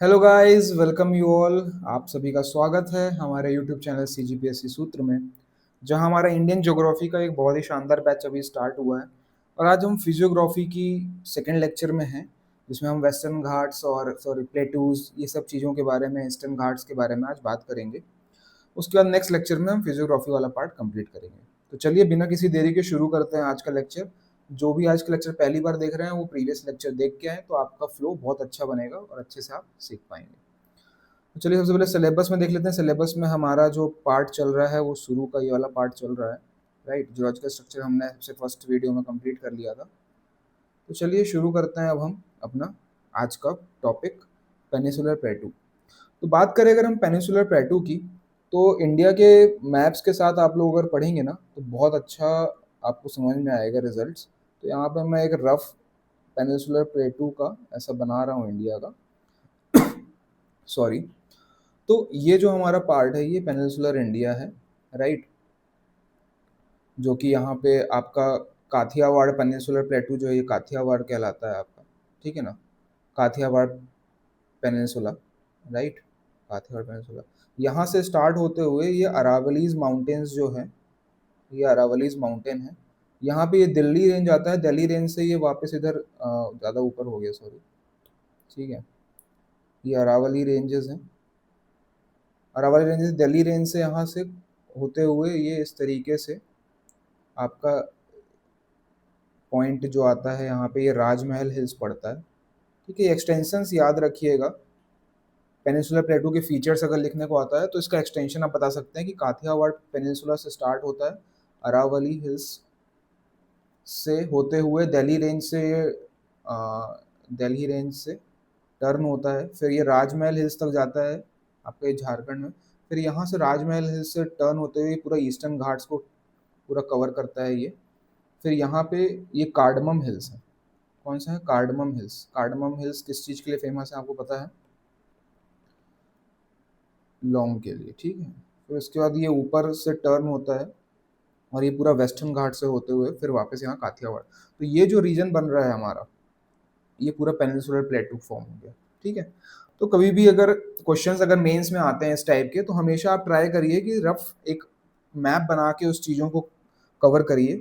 Hello guys, welcome you all. आप सभी का स्वागत है हमारे यूट्यूब चैनल सीजीपीएससी सूत्र में, जहां हमारा इंडियन ज्योग्राफी का एक बहुत ही शानदार बैच अभी स्टार्ट हुआ है। और आज हम फिजियोग्राफी की सेकेंड लेक्चर में हैं, जिसमें हम वेस्टर्न घाट्स और सॉरी प्लेटूज ये सब चीज़ों के बारे में, ईस्टर्न घाट्स के बारे में आज बात करेंगे। उसके बाद नेक्स्ट लेक्चर में हम फिजियोग्राफी वाला पार्ट कंप्लीट करेंगे। तो चलिए बिना किसी देरी के शुरू करते हैं आज का लेक्चर। जो भी आज का लेक्चर पहली बार देख रहे हैं वो प्रीवियस लेक्चर देख के आए, तो आपका फ्लो बहुत अच्छा बनेगा और अच्छे से आप सीख पाएंगे। तो चलिए सबसे पहले सिलेबस में देख लेते हैं। सिलेबस में हमारा जो पार्ट चल रहा है वो शुरू का ये वाला पार्ट चल रहा है, राइट। जियोलॉजिकल स्ट्रक्चर हमने सबसे फर्स्ट वीडियो में कंप्लीट कर लिया था। तो चलिए शुरू करते हैं अब हम अपना आज का टॉपिक, पेनिसुलर प्लेटू। तो बात करें अगर हम पेनिसुलर प्लेटू की, तो इंडिया के मैप्स के साथ आप लोग अगर पढ़ेंगे ना तो बहुत अच्छा आपको समझ में आएगा रिजल्ट्स। तो यहाँ पे मैं एक रफ पेनिसुलर प्लेटू का ऐसा बना रहा हूँ इंडिया का, सॉरी। तो ये जो हमारा पार्ट है ये पेनिनसुलर इंडिया है, राइट। जो कि यहाँ पे आपका काथियावाड़ पेनिनसुलर प्लेटू जो है ये काथियावाड़ कहलाता है आपका, ठीक है ना। काथियावाड़ पेनिनसुला, राइट। काथियावाड़ पेनिनसुला यहाँ से स्टार्ट होते हुए ये अरावलीज माउंटेन्स जो है, ये अरावलीज माउंटेन है। यहाँ पे ये दिल्ली रेंज आता है, दिल्ली रेंज से ये वापस इधर ज़्यादा ऊपर हो गया, सॉरी, ठीक है। ये अरावली रेंजेस हैं। अरावली रेंजेस दिल्ली रेंज से यहाँ से होते हुए ये इस तरीके से आपका पॉइंट जो आता है यहाँ पे ये राजमहल हिल्स पड़ता है, ठीक है। एक्सटेंशंस याद रखिएगा। पेनिनसुलर प्लेटू के फीचर्स अगर लिखने को आता है तो इसका एक्सटेंशन आप बता सकते हैं कि काथियावाड़ पेनिनसुला से स्टार्ट होता है, अरावली हिल्स से होते हुए दिल्ली रेंज से दिल्ली रेंज से टर्न होता है, फिर ये राजमहल हिल्स तक जाता है आपके ये झारखंड में। फिर यहाँ से राजमहल हिल्स से टर्न होते हुए पूरा ईस्टर्न घाट्स को पूरा कवर करता है ये। फिर यहाँ पे ये कार्डमम हिल्स है। कौन सा है? Cardamom hills. कार्डमम हिल्स किस चीज़ के लिए फेमस है आपको पता है? लौंग के लिए, ठीक है। फिर उसके बाद ये ऊपर से टर्न होता है और ये पूरा वेस्टर्न घाट से होते हुए फिर वापस यहाँ काथियावाड़। तो ये जो रीजन बन रहा है हमारा, ये पूरा पेनिनसुलर प्लेटू फॉर्म हो गया, ठीक है। तो कभी भी अगर क्वेश्चंस अगर मेंस में आते हैं इस टाइप के, तो हमेशा आप ट्राई करिए कि रफ एक मैप बना के उस चीज़ों को कवर करिए,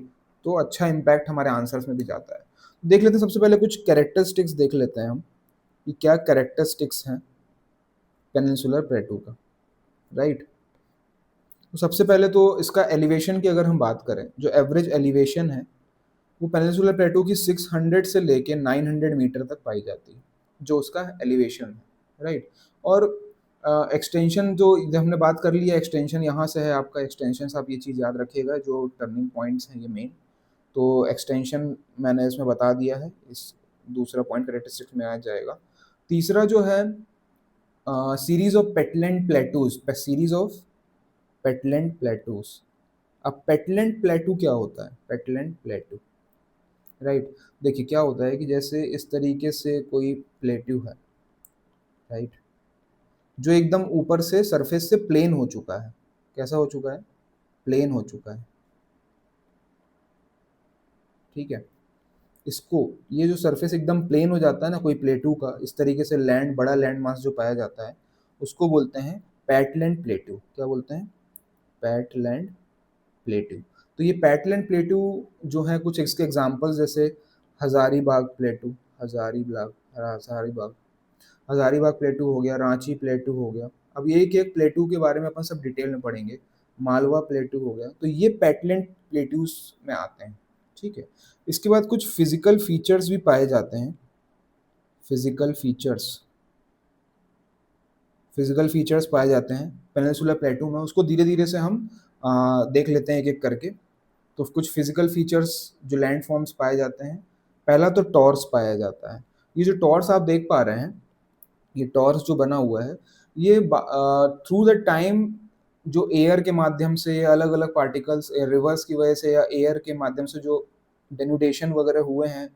तो अच्छा इम्पैक्ट हमारे आंसर्स में भी जाता है। देख लेते हैं सबसे पहले कुछ कैरेक्टरिस्टिक्स देख लेते हैं हम कि क्या कैरेक्टरिस्टिक्स हैं पेनिनसुलर प्लेटू का, राइट। तो सबसे पहले तो इसका एलिवेशन की अगर हम बात करें, जो एवरेज एलिवेशन है वो पेनिनसुलर प्लेटू की 600 से लेके 900 मीटर तक पाई जाती है, जो उसका एलिवेशन है, राइट। और एक्सटेंशन जो जब हमने बात कर ली है, एक्सटेंशन यहाँ से है आपका एक्सटेंशन, आप ये चीज़ याद रखिएगा, जो टर्निंग पॉइंट्स हैं ये मेन। तो एक्सटेंशन मैंने इसमें बता दिया है, इस दूसरा पॉइंट करेक्टरिस्टिक्स में आ जाएगा। तीसरा जो है series of patland plateaus, series of patland plateaus. अब पेटलैंड प्लेटू क्या होता है? Patland plateau, right. देखिए क्या होता है कि जैसे इस तरीके से कोई प्लेट्यू है, राइट, जो एकदम ऊपर से सरफेस से प्लेन हो चुका है। कैसा हो चुका है? प्लेन हो चुका है, ठीक है। इसको, ये जो सरफेस एकदम प्लेन हो जाता है ना कोई प्लेट्यू का, इस तरीके से लैंड, बड़ा लैंड मास जो पाया जाता है, उसको बोलते हैं पैटलैंड प्लेट्यू। क्या बोलते हैं? पैटलैंड प्लेट्यू। तो ये पैटलैंड प्लेट्यू जो है, कुछ इसके एग्जांपल्स जैसे हजारीबाग प्लेट्यू, हजारीबाग हजारीबाग हजारीबाग प्लेटू हो गया, रांची प्लेटू हो गया। अब ये एक एक प्लेटू के बारे में अपन सब डिटेल में पढ़ेंगे। मालवा प्लेटू हो गया, तो ये पेटलेंट प्लेटूज में आते हैं, ठीक है। इसके बाद कुछ फिजिकल फीचर्स भी पाए जाते हैं। फिजिकल फीचर्स, फिजिकल फीचर्स पाए जाते हैं पेनिनसुलर प्लेटू में, उसको धीरे धीरे से हम देख लेते हैं एक एक करके। तो कुछ फिजिकल फीचर्स जो लैंड फॉर्म्स पाए जाते हैं, पहला तो टॉर्स पाया जाता है। ये जो टॉर्स आप देख पा रहे हैं, ये टॉर्स जो बना हुआ है, ये थ्रू द टाइम जो एयर के माध्यम से, अलग अलग पार्टिकल्स रिवर्स की वजह से या एयर के माध्यम से जो डेन्यूडेशन वगैरह हुए हैं,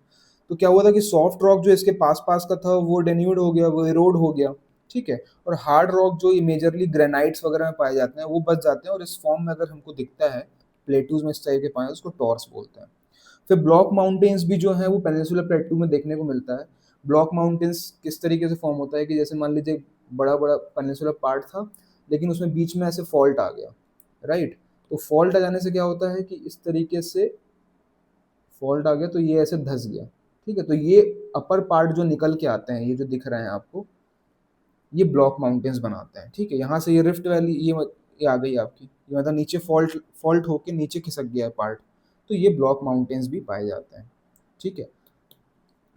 तो क्या हुआ था कि सॉफ्ट रॉक जो इसके पास पास का था वो डेन्यूड हो गया, वो इरोड हो गया, ठीक है। और हार्ड रॉक जो मेजरली ग्रेनाइट्स वगैरह में पाए जाते हैं वो बच जाते हैं, और इस फॉर्म में अगर हमको दिखता है प्लेटूज में इस टाइप के पाए, उसको टॉर्स बोलते हैं। फिर ब्लॉक माउंटेन्स भी जो है वो पेनिनसुलर प्लेटू में देखने को मिलता है। ब्लॉक माउंटेन्स किस तरीके से फॉर्म होता है कि जैसे मान लीजिए बड़ा बड़ा पेनिनसुलर पार्ट था, लेकिन उसमें बीच में ऐसे फॉल्ट आ गया, राइट। तो फॉल्ट आ जाने से क्या होता है कि इस तरीके से फॉल्ट आ गया तो ये ऐसे धंस गया, ठीक है। तो ये अपर पार्ट जो निकल के आते हैं, ये जो दिख रहे हैं आपको, ये ब्लॉक माउंटेन्स बनाते हैं, ठीक है। यहाँ से ये रिफ्ट वैली, ये आ गई आपकी, ये मतलब नीचे फॉल्ट फॉल्ट होके नीचे खिसक गया है पार्ट, तो ये ब्लॉक माउंटेन्स भी पाए जाते हैं, ठीक है।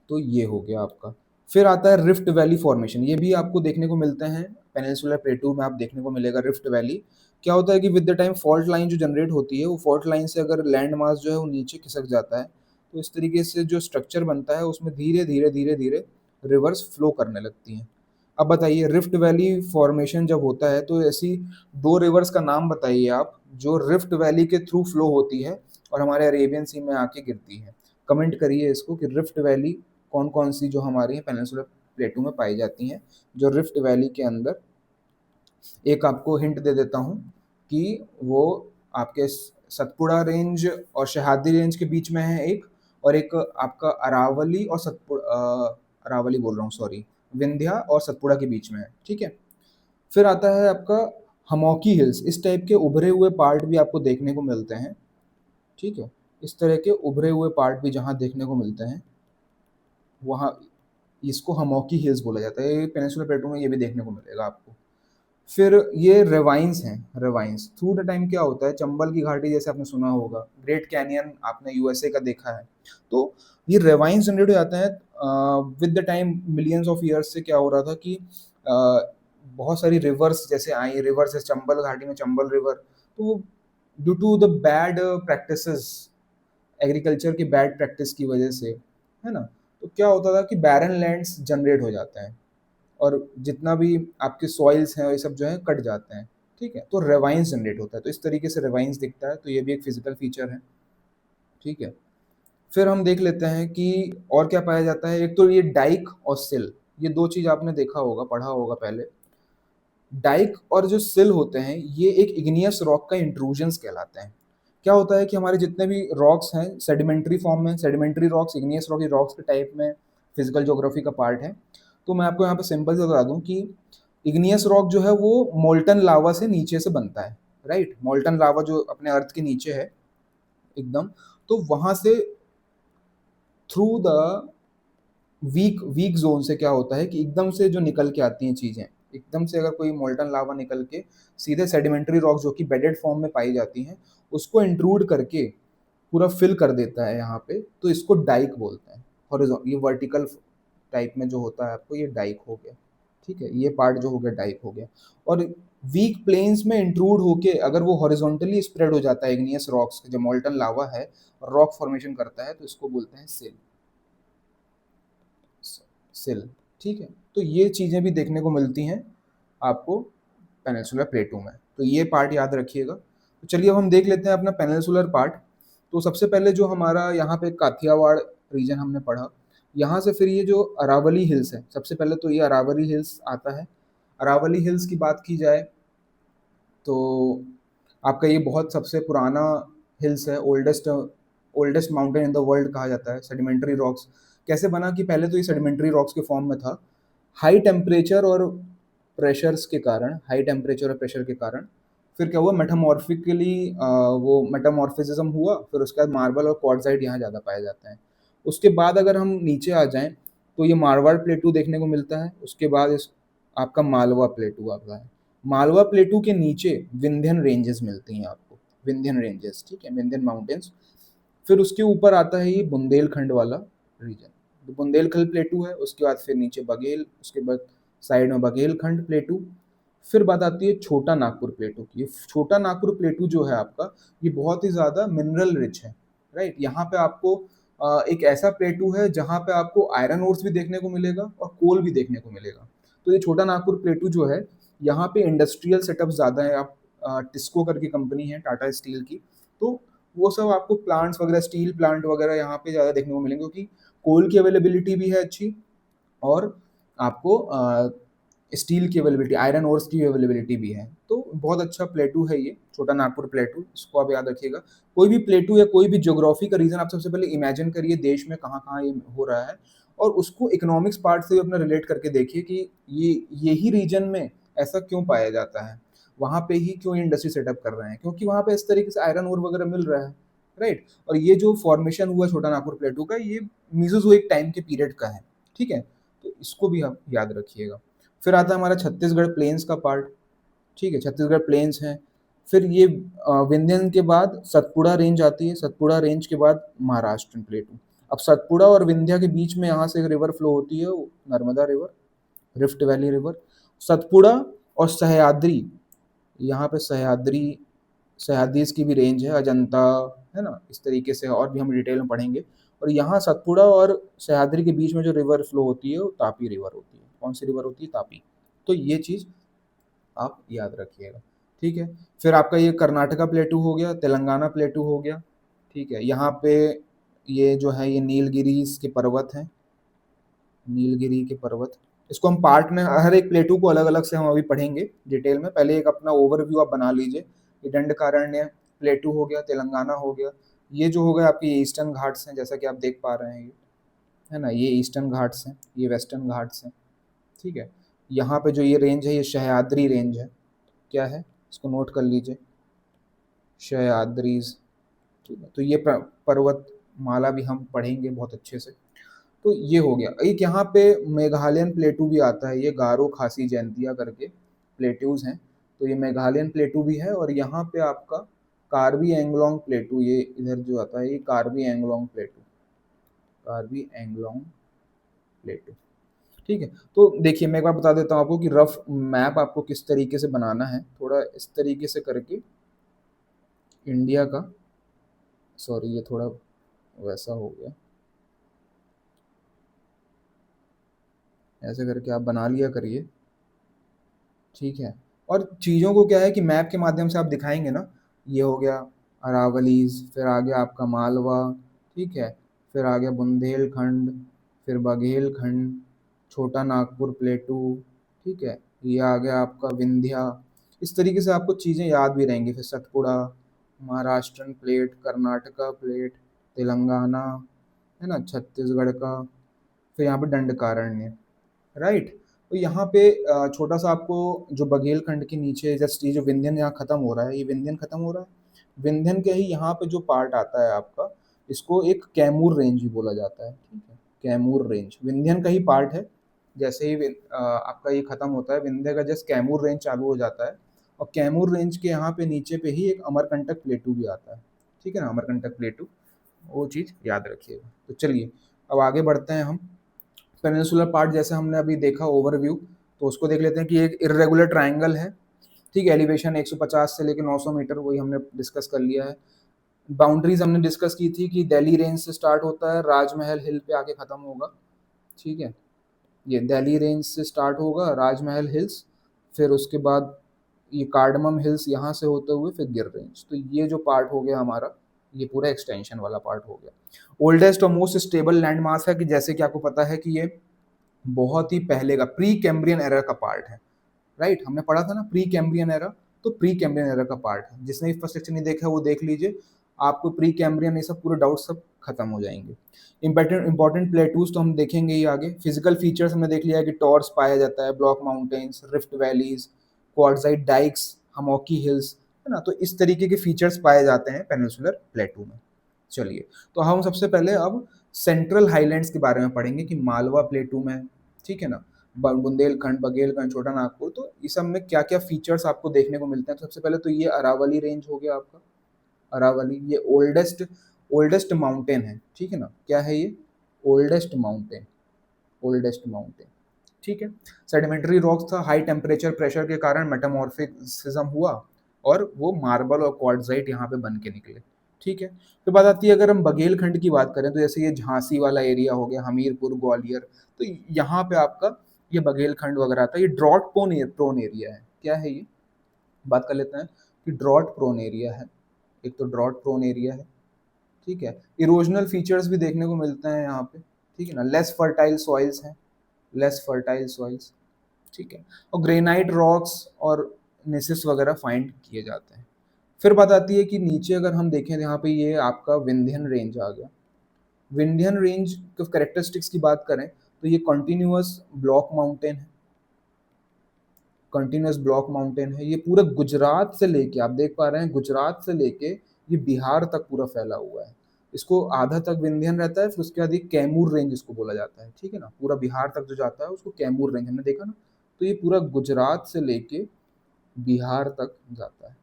तो ये हो गया आपका। फिर आता है रिफ्ट वैली फॉर्मेशन, ये भी आपको देखने को मिलते हैं पेनिनसुलर प्लेटू में, आप देखने को मिलेगा रिफ्ट वैली। क्या होता है कि with the time fault line जो जनरेट होती है, वो फॉल्ट लाइन से अगर लैंड मास जो है वो नीचे खिसक जाता है, तो इस तरीके से जो स्ट्रक्चर बनता है उसमें धीरे धीरे धीरे धीरे रिवर्स फ्लो करने लगती हैं। अब बताइए रिफ्ट वैली फॉर्मेशन जब होता है तो ऐसी दो रिवर्स का नाम बताइए आप जो रिफ्ट वैली के थ्रू फ्लो होती है और हमारे अरेबियन सी में आके गिरती है। कमेंट करिए इसको कि रिफ्ट वैली कौन कौन सी जो हमारी पेनिनसुलर प्लेटू में पाई जाती हैं, जो रिफ्ट वैली के अंदर। एक आपको हिंट दे देता हूँ कि वो आपके सतपुड़ा रेंज और शहादी रेंज के बीच में है एक, और एक आपका अरावली और अरावली बोल रहा हूँ सॉरी, विंध्या और सतपुड़ा के बीच में है, ठीक है। फिर आता है आपका हमोकी हिल्स, इस टाइप के उभरे हुए पार्ट भी आपको देखने को मिलते हैं, ठीक है। इस तरह के उभरे हुए पार्ट भी जहाँ देखने को मिलते हैं वहाँ इसको हमोकी हिल्स बोला जाता है। ये पेनिनसुलर प्लेटू में ये भी देखने को मिलेगा आपको। फिर ये रेवाइंस हैं, रेवाइंस थ्रू द टाइम क्या होता है, चंबल की घाटी जैसे आपने सुना होगा, ग्रेट कैनियन आपने यूएसए का देखा है, तो ये रेवाइंस जनरेट हो जाते हैं with the time. Millions of years से क्या हो रहा था कि बहुत सारी रिवर्स जैसे आई, रिवर्स है चंबल घाटी में, चंबल रिवर, तो due to the bad practices, agriculture की बैड प्रैक्टिस की वजह से, है ना, तो क्या होता था कि बैरन लैंड्स जनरेट हो जाते हैं और जितना भी आपके सॉइल्स हैं ये सब जो है कट जाते हैं, ठीक है। तो रेवाइंस जनरेट होता है, तो इस तरीके से रेवाइंस दिखता है, तो ये भी एक फिजिकल फीचर है, ठीक है। फिर हम देख लेते हैं कि और क्या पाया जाता है। एक तो ये डाइक और सिल, ये दो चीज आपने देखा होगा, पढ़ा होगा पहले। डाइक और जो सिल होते हैं ये एक इग्नियस रॉक का इंट्रूजन्स कहलाते हैं। क्या होता है कि हमारे जितने भी रॉक्स हैं सेडिमेंट्री फॉर्म में, sedimentary rocks igneous rock rocks के टाइप में फिजिकल ज्योग्राफी का पार्ट है। तो मैं आपको यहाँ पे सिंपल से बता दूं कि इग्नियस रॉक जो है वो मोल्टन लावा से नीचे से बनता है, राइट। मोल्टन लावा जो अपने अर्थ के नीचे है एकदम, तो वहां से through the weak weak zone से क्या होता है कि एकदम से जो निकल के आती हैं चीजें, एकदम से अगर कोई मोल्टन लावा निकल के सीधे सेडिमेंट्री रॉक जो कि बेडेड फॉर्म में पाई जाती हैं उसको इंट्रूड करके पूरा फिल कर देता है यहाँ पे, तो इसको डाइक बोलते हैं। हॉरिजॉन्टल, ये वर्टिकल टाइप में जो होता है आपको, ये डाइक हो गया, ठीक है। ये पार्ट जो हो गया डाइक हो गया। और वीक प्लेन्स में इंट्रूड होके अगर वो हॉरिजॉन्टली स्प्रेड हो जाता है इग्नियस रॉक्स, जो मोल्टन लावा है रॉक फॉर्मेशन करता है, तो इसको बोलते हैं सिल, सिल, ठीक है। तो ये चीज़ें भी देखने को मिलती हैं आपको पेनिनसुलर प्लेटू में, तो ये पार्ट याद रखिएगा। तो चलिए अब हम देख लेते हैं अपना पेनिनसुलर पार्ट। तो सबसे पहले जो हमारा यहाँ पे काथियावाड़ रीजन हमने पढ़ा, यहाँ से फिर ये जो अरावली हिल्स है, सबसे पहले तो ये अरावली हिल्स आता है। अरावली हिल्स की बात की जाए तो आपका ये बहुत सबसे पुराना हिल्स है, oldest oldest mountain in the world कहा जाता है। सेडिमेंट्री रॉक्स कैसे बना कि पहले तो ये सेडिमेंट्री रॉक्स के फॉर्म में था, हाई टेम्परेचर और प्रेशर्स के कारण, हाई टेम्परेचर और प्रेशर के कारण फिर क्या हुआ, मेटामॉर्फिकली वो मेटामॉर्फिज्म हुआ, फिर उसके बाद मार्बल और क्वार्ट्जाइट यहाँ ज़्यादा पाए जाते हैं। उसके बाद अगर हम नीचे आ जाएं तो ये मारवाड़ प्लेटू देखने को मिलता है। उसके बाद इस आपका मालवा प्लेटू आता है। मालवा प्लेटू के नीचे विंध्यन रेंजेस मिलती हैं आपको, विंध्यन रेंजेस, ठीक है, विंध्यन माउंटेन्स। फिर उसके ऊपर आता है ये बुंदेलखंड वाला रीजन, तो बुंदेलखंड प्लेटू है। उसके बाद फिर नीचे बघेल, उसके बाद साइड में बघेलखंड प्लेटू। फिर बात आती है छोटा नागपुर प्लेटू की। ये छोटा नागपुर प्लेटू जो है आपका, ये बहुत ही ज़्यादा मिनरल रिच है, राइट। यहाँ पे आपको एक ऐसा प्लेटू है जहाँ पे आपको आयरन ओर्स भी देखने को मिलेगा और कोल भी देखने को मिलेगा। तो ये छोटा नागपुर प्लेटू जो है, यहाँ पे इंडस्ट्रियल सेटअप ज़्यादा है। आप टिस्को करके कंपनी है टाटा स्टील की, तो वो सब आपको प्लांट्स वगैरह, स्टील प्लांट वगैरह यहाँ पे ज़्यादा देखने को मिलेंगे, क्योंकि कोल की अवेलेबिलिटी भी है अच्छी, और आपको स्टील की अवेलेबिलिटी, आयरन ओर्स की अवेलेबिलिटी भी है। तो बहुत अच्छा प्लेटू है ये छोटा नागपुर प्लेटू, इसको आप याद रखिएगा। कोई भी प्लेटू या कोई भी ज्योग्राफी का रीजन आप सबसे पहले इमेजिन करिए देश में कहाँ कहाँ ये हो रहा है, और उसको इकोनॉमिक्स पार्ट से भी अपना रिलेट करके देखिए कि यही रीजन में ऐसा क्यों पाया जाता है, वहाँ पे ही क्यों इंडस्ट्री सेटअप कर रहे हैं, क्योंकि वहाँ पे इस तरीके से आयरन ओर वगैरह मिल रहा है, राइट। और ये जो फॉर्मेशन हुआ छोटा नागपुर प्लेटू का, ये मीसोजोइक टाइम के पीरियड का है, ठीक है। तो इसको भी आप याद रखिएगा। फिर आता है हमारा छत्तीसगढ़ प्लेन्स का पार्ट, ठीक है, छत्तीसगढ़ प्लेन्स हैं। फिर ये विंध्यन के बाद सतपुड़ा रेंज आती है, सतपुड़ा रेंज के बाद महाराष्ट्र प्लेटू। अब सतपुड़ा और विंध्या के बीच में यहाँ से एक रिवर फ्लो होती है, Narmada river, rift valley river. Satpura और सह्याद्री, यहाँ पे सह्याद्री, सह्याद्रीज की भी रेंज है, अजंता, है ना, इस तरीके से और भी हम डिटेल में पढ़ेंगे। और यहाँ सतपुड़ा और सह्याद्री के बीच में जो रिवर फ्लो होती है वो तापी रिवर होती है। कौन सी रिवर होती है? तापी। तो ये चीज़ आप याद रखिएगा, ठीक है। फिर आपका ये कर्नाटका प्लेटू हो गया, तेलंगाना प्लेटू हो गया, ठीक है। यहाँ पे ये जो है ये नीलगिरीज के पर्वत हैं, नीलगिरी के पर्वत। इसको हम पार्ट में हर एक प्लेटू को अलग अलग से हम अभी पढ़ेंगे डिटेल में। पहले एक अपना ओवरव्यू आप बना लीजिए। ये दंडकारण्य प्लेटू हो गया, तेलंगाना हो गया। ये जो हो गया आपके ईस्टर्न घाट्स हैं, जैसा कि आप देख पा रहे हैं, ये है ना, ये ईस्टर्न घाट्स हैं, ये वेस्टर्न घाट्स हैं, ठीक है। यहाँ पे जो ये रेंज है ये सह्याद्री रेंज है। क्या है? इसको नोट कर लीजिए, सह्याद्रीज, ठीक है। तो ये पर्वत माला भी हम पढ़ेंगे बहुत अच्छे से। तो ये हो गया। एक यहाँ पे मेघालयन प्लेटू भी आता है, ये गारो खासी जयंतिया करके प्लेटूज हैं। तो ये मेघालयन प्लेटू भी है। और यहाँ पे आपका कार्बी एंगलोंग प्लेटू, ये इधर जो आता है ये कार्बी एंगलोंग प्लेटू, कार्बी एंगलोंग प्लेटू, ठीक है। तो देखिए मैं एक बार बता देता हूँ आपको कि रफ मैप आपको किस तरीके से बनाना है, थोड़ा इस तरीके से करके इंडिया का, सॉरी ये थोड़ा वैसा हो गया, ऐसे करके आप बना लिया करिए, ठीक है। और चीज़ों को क्या है कि मैप के माध्यम से आप दिखाएंगे ना। ये हो गया अरावलीज, फिर आ गया आपका मालवा, ठीक है, फिर आ गया बुंदेलखंड, फिर बघेलखंड, छोटा नागपुर प्लेटू, ठीक है, ये आ गया आपका विंध्या। इस तरीके से आपको चीज़ें याद भी रहेंगी। फिर सतपुड़ा, महाराष्ट्रन प्लेट, कर्नाटका प्लेट, तेलंगाना, है ना, छत्तीसगढ़ का, फिर यहाँ पे दंडकारण्य, राइट। तो यहाँ पे छोटा सा आपको जो बघेलखंड के नीचे जस्ट ये जो विंध्यन यहाँ खत्म हो रहा है, ये विंध्यन खत्म हो रहा है, विंध्यन के ही यहाँ पे जो पार्ट आता है आपका, इसको एक कैमूर रेंज भी बोला जाता है, ठीक है। कैमूर रेंज विंध्यन का ही पार्ट है। जैसे ही आपका ये खत्म होता है, विंध्य का जस्ट कैमूर रेंज चालू हो जाता है। और कैमूर रेंज के यहाँ पे नीचे पे ही एक अमरकंटक प्लेटू भी आता है, ठीक है ना, अमरकंटक प्लेटू, वो चीज़ याद रखिएगा। तो चलिए अब आगे बढ़ते हैं हम। पेनिनसुलर पार्ट जैसे हमने अभी देखा ओवरव्यू, तो उसको देख लेते हैं कि एक इरेगुलर ट्रायंगल है, ठीक है। एलिवेशन 150 से लेकर 900 मीटर, वही हमने डिस्कस कर लिया है। बाउंड्रीज हमने डिस्कस की थी कि दिल्ली रेंज से स्टार्ट होता है, राजमहल हिल पे आके खत्म होगा, ठीक है। ये दिल्ली रेंज से स्टार्ट होगा, राजमहल हिल्स, फिर उसके बाद ये कार्डमम हिल्स यहाँ से होते हुए फिर गिर रेंज। तो ये जो पार्ट हो गया हमारा, ये पूरा एक्सटेंशन वाला पार्ट हो गया। ओल्डेस्ट और मोस्ट स्टेबल लैंड मास है कि जैसे कि आपको पता है कि ये बहुत ही पहले का प्री कैम्ब्रियन एरा का पार्ट है, राइट। हमने पढ़ा था ना प्री कैम्ब्रियन एरा, तो प्री कैम्ब्रियन एरा का पार्ट है। जिसने इंफ्रास्ट्रक्चर नहीं देखा वो देख लीजिए, आपको प्री कैम्ब्रियन ये सब पूरे डाउट सब खत्म हो जाएंगे। इंपॉर्टेंट प्लेटूज तो हम देखेंगे ही आगे। फिजिकल फीचर्स हमने देख लिया है कि टॉर्स पाया जाता है, block mountains, rift valleys, quartzite dykes, हमोकी हिल्स, है ना। तो इस तरीके के फीचर्स पाए जाते हैं पेनिनसुलर प्लेटू में। चलिए, तो हम सबसे पहले अब सेंट्रल हाईलैंड्स के बारे में पढ़ेंगे कि मालवा प्लेटू में, ठीक है ना, बुंदेलखंड, बघेलखंड, छोटा नागपुर, तो इस सब में क्या क्या फीचर्स आपको देखने को मिलते हैं। तो सबसे पहले तो ये अरावली रेंज हो गया आपका, अरावली, ये ओल्डेस्ट ओल्डेस्ट माउंटेन है, ठीक है ना। क्या है ये? ओल्डेस्ट माउंटेन, ओल्डेस्ट माउंटेन, ठीक है। सेडिमेंट्री रॉक्स था, हाई टेम्परेचर प्रेशर के कारण मेटामॉर्फिज्म हुआ और वो मार्बल और क्वार्ट्जाइट यहाँ पे बन के निकले, ठीक है। फिर बात आती है, अगर हम बघेलखंड की बात करें, तो जैसे ये झांसी वाला एरिया हो गया, हमीरपुर, ग्वालियर, तो यहाँ पे आपका ये बघेलखंड वगैरह आता है। ये ड्रॉट प्रोन एरिया है। क्या है ये? बात कर लेते हैं कि ड्रॉट प्रोन एरिया है। एक तो ड्रॉट प्रोन एरिया है, ठीक है। इरोजनल फीचर्स भी देखने को मिलते हैं यहाँ पे, ठीक है ना। लेस फर्टाइल सॉइल्स हैं, लेस फर्टाइल सॉइल्स, ठीक है। और ग्रेनाइट रॉक्स और नेसिस वगैरह फाइंड किए जाते हैं। फिर बात आती है कि नीचे अगर हम देखें, यहाँ पे ये आपका विंध्यन रेंज आ गया। विंध्यन रेंज के कैरेक्टरिस्टिक्स की बात करें तो ये कंटिन्यूअस ब्लॉक माउंटेन है, कंटिन्यूअस ब्लॉक माउंटेन है। ये पूरा गुजरात से लेके, आप देख पा रहे हैं, गुजरात से लेके ये बिहार तक पूरा फैला हुआ है। इसको आधा तक विंध्यन रहता है, फिर उसके बाद ये कैमूर रेंज इसको बोला जाता है, ठीक है ना। पूरा बिहार तक जो जाता है उसको कैमूर रेंज, हमने देखा ना। तो ये पूरा गुजरात से लेके बिहार तक जाता है,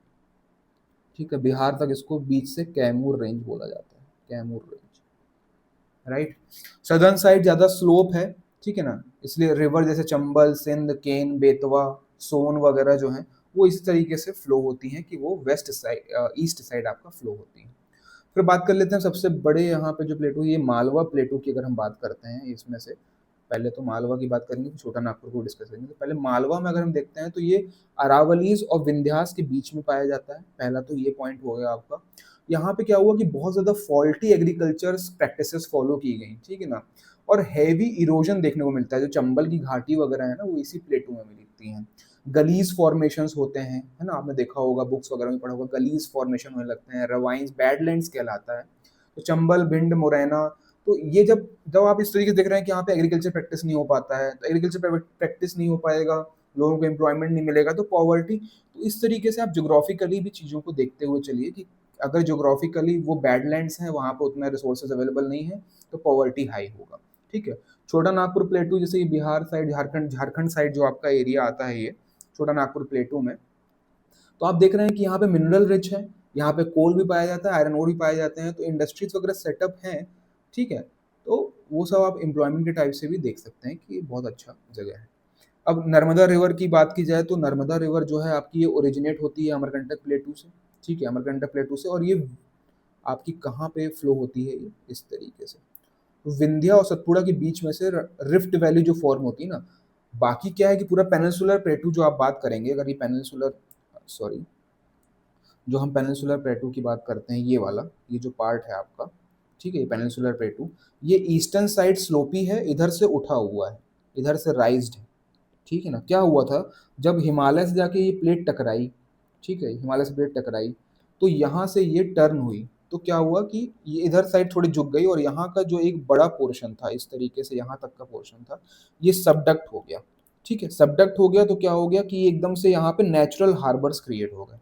ठीक है। बिहार तक इसको बीच से कैमूर रेंज बोला जाता है, Kaimur range, right. Southern side ज्यादा स्लोप है, ठीक है ना, इसलिए रिवर जैसे चंबल, सिंध, केन, बेतवा, सोन वगैरह जो है वो इस तरीके से फ्लो होती हैं कि वो वेस्ट साइड, ईस्ट साइड आपका फ्लो होती है। फिर बात कर लेते हैं सबसे बड़े यहाँ पे जो प्लेटू, ये मालवा प्लेटू की अगर हम बात करते हैं इसमें से, पहले तो मालवा की बात करेंगे, फिर छोटा नागपुर को डिस्कस करेंगे। तो पहले मालवा में अगर हम देखते हैं तो ये अरावलीज और विंध्यास के बीच में पाया जाता है। पहला तो ये पॉइंट हो गया आपका। यहाँ पे क्या हुआ कि बहुत ज्यादा फॉल्टी एग्रीकल्चर प्रैक्टिसेस फॉलो की गई, ठीक है ना, और हैवी इरोजन देखने को मिलता है। जो चंबल की घाटी वगैरह है ना, वो इसी प्लेटू में मिलती हैं। गलीज फॉर्मेशंस होते हैं, है ना, आपने देखा होगा, बुक्स वगैरह में पढ़ा होगा, गलीज फॉर्मेशन होने लगते हैं। रवाइंस बैडलैंड्स कहलाता है। तो चंबल, भिंड, मुरैना, तो ये जब जब आप इस तरीके से देख रहे हैं कि यहाँ पे एग्रीकल्चर प्रैक्टिस नहीं हो पाता है, तो एग्रीकल्चर प्रैक्टिस नहीं हो पाएगा, लोगों को एम्प्लॉयमेंट नहीं मिलेगा, तो पॉवर्टी। तो इस तरीके से आप जोग्राफिकली भी चीज़ों को देखते हुए चलिए कि अगर जोग्राफिकली वो बैडलैंड्स हैं, वहाँ पे उतना रिसोर्सेज अवेलेबल नहीं है, तो पॉवर्टी हाई होगा, ठीक है। छोटा नागपुर प्लेटू, जैसे ये बिहार साइड, झारखंड झारखंड साइड जो आपका एरिया आता है, ये छोटा नागपुर प्लेटू में, तो आप देख रहे हैं कि यहाँ पे मिनरल रिच है, यहाँ पे कोल भी पाया जाता है, आयरन ओर भी पाए जाते हैं, तो इंडस्ट्रीज वगैरह सेटअप हैं, ठीक है। तो वो सब आप एम्प्लॉयमेंट के टाइप से भी देख सकते हैं कि बहुत अच्छा जगह है। अब नर्मदा रिवर की बात की जाए तो नर्मदा रिवर जो है आपकी, ये ओरिजिनेट होती है अमरकंटक प्लेटू से, ठीक है, अमरकंटक प्लेटू से। और ये आपकी कहाँ पे फ्लो होती है, ये इस तरीके से विंध्या और सतपुड़ा के बीच में से रिफ्ट वैली जो फॉर्म होती है ना। बाकी क्या है कि पूरा पेनिनसुलर प्लेटू जो आप बात करेंगे, अगर ये पेनिनसुलर, सॉरी, जो हम पेनिनसुलर प्लेटू की बात करते हैं, ये वाला, ये जो पार्ट है आपका, ठीक है, ये पेनिनसुलर प्लेटू, ये ईस्टर्न साइड स्लोपी है, इधर से उठा हुआ है, इधर से राइज्ड है, ठीक है ना। क्या हुआ था, जब हिमालय से जाके ये प्लेट टकराई, ठीक है, हिमालय से प्लेट टकराई, तो यहाँ से ये टर्न हुई, तो क्या हुआ कि ये इधर साइड थोड़ी झुक गई, और यहाँ का जो एक बड़ा पोर्शन था, इस तरीके से यहाँ तक का पोर्शन था, ये सबडक्ट हो गया, ठीक है। सबडक्ट हो गया तो क्या हो गया कि ये एकदम से यहाँ पे नेचुरल हार्बर्स क्रिएट हो गए,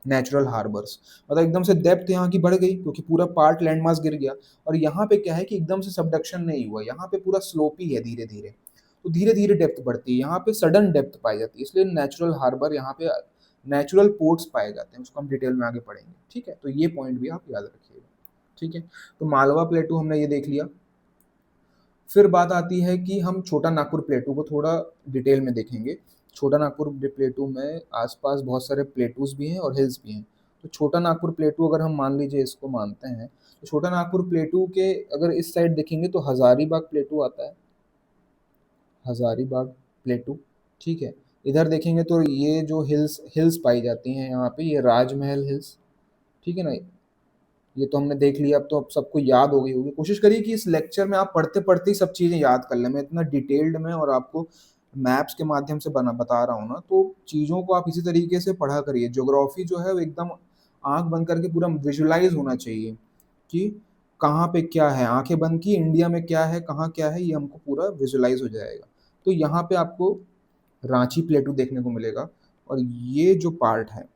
नेचुरल हार्बर्स, मतलब एकदम से डेप्थ यहाँ की बढ़ गई क्योंकि पूरा पार्ट लैंड मास गिर गया। और यहाँ पे क्या है कि एकदम से सबडक्शन नहीं हुआ, यहाँ पे पूरा स्लोपी है धीरे धीरे, तो धीरे धीरे डेप्थ बढ़ती है, यहाँ पे सडन डेप्थ पाई जाती है, इसलिए नेचुरल हार्बर, यहाँ पे नेचुरल पोर्ट्स पाए जाते हैं, उसको हम डिटेल में आगे पढ़ेंगे, ठीक है। तो ये पॉइंट भी आप याद रखिएगा, ठीक है। तो मालवा प्लेटू हमने ये देख लिया। फिर बात आती है कि हम छोटा नागपुर प्लेटू को थोड़ा डिटेल में देखेंगे। छोटा नागपुर प्लेटू में आसपास बहुत सारे प्लेटूज भी हैं और हिल्स भी हैं। तो छोटा नागपुर प्लेटू अगर हम मान लीजिए इसको मानते हैं, तो छोटा नागपुर प्लेटू के अगर इस साइड देखेंगे तो हजारीबाग प्लेटू आता है, हजारीबाग प्लेटू, ठीक है। इधर देखेंगे तो ये जो हिल्स हिल्स पाई जाती हैं यहाँ पे, ये राजमहल हिल्स, ठीक है ना। ये तो हमने देख लिया, अब तो अब सबको याद हो गई होगी। कोशिश करिए कि इस लेक्चर में आप पढ़ते पढ़ते ही सब चीज़ें याद कर लें। मैं इतना डिटेल्ड में और आपको मैप्स के माध्यम से बना बता रहा हूँ ना, तो चीज़ों को आप इसी तरीके से पढ़ा करिए। ज्योग्राफी जो है वो एकदम आंख बंद करके पूरा विजुलाइज होना चाहिए कि कहाँ पे क्या है, आंखें बंद की, इंडिया में क्या है, कहाँ क्या है, ये हमको पूरा विजुलाइज हो जाएगा। तो यहाँ पे आपको रांची प्लेटू देखने को मिलेगा, और ये जो पार्ट है,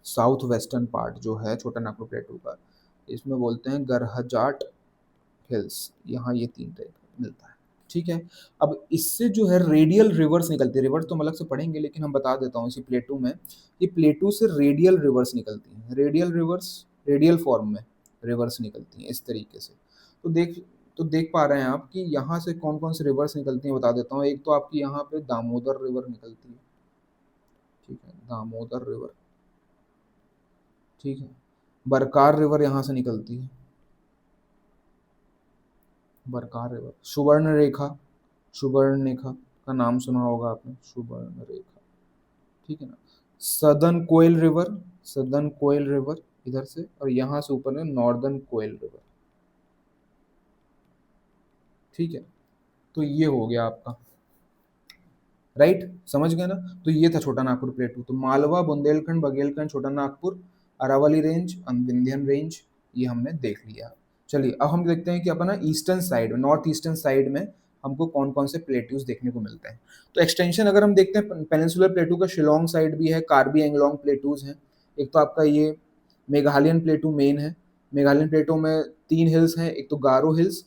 साउथ वेस्टर्न पार्ट जो है छोटा नागपुर प्लेटू का, इसमें बोलते हैं गरहजाट हिल्स, यहाँ ये 3 टाइप मिलता है, ठीक है। अब इससे जो है रेडियल रिवर्स निकलती है, रिवर्स तो हम अलग से पढ़ेंगे, लेकिन हम बता देता हूँ इसी प्लेटू में, ये प्लेटू से रेडियल रिवर्स निकलती हैं, रेडियल रिवर्स, रेडियल फॉर्म में रिवर्स निकलती हैं इस तरीके से। तो देख पा रहे हैं आप कि यहाँ से कौन कौन से रिवर्स निकलती हैं, बता देता हूँ। एक तो आपकी यहाँ पे दामोदर रिवर निकलती है, ठीक है, दामोदर रिवर, ठीक है। बरकार रिवर यहाँ से निकलती है, बरकार रिवर। सुवर्ण रेखा, सुवर्ण रेखा का नाम सुना होगा आपने, सुवर्ण रेखा, ठीक है ना। सदर्न कोयल रिवर, सदर्न कोयल रिवर इधर से, और यहाँ से ऊपर में नॉर्दर्न कोयल रिवर, ठीक है। तो ये हो गया आपका, राइट, समझ गए ना। तो ये था छोटा नागपुर प्लेटू। तो मालवा, बुंदेलखंड, बघेलखंड, छोटा नागपुर, अरावली रेंज, विंध्यन रेंज, ये हमने देख लिया। चलिए अब हम देखते हैं कि अपना ईस्टर्न साइड में, नॉर्थ ईस्टर्न साइड में हमको कौन कौन से प्लेट्यूज देखने को मिलते हैं। तो एक्सटेंशन अगर हम देखते हैं पेनिनसुलर प्लेटू का, शिलोंग साइड भी है, कार्बी एंगलोंग प्लेटूज हैं। एक तो आपका ये मेघालयन प्लेटू मेन है। मेघालयन प्लेटू में 3 हिल्स हैं, एक तो गारो हिल्स,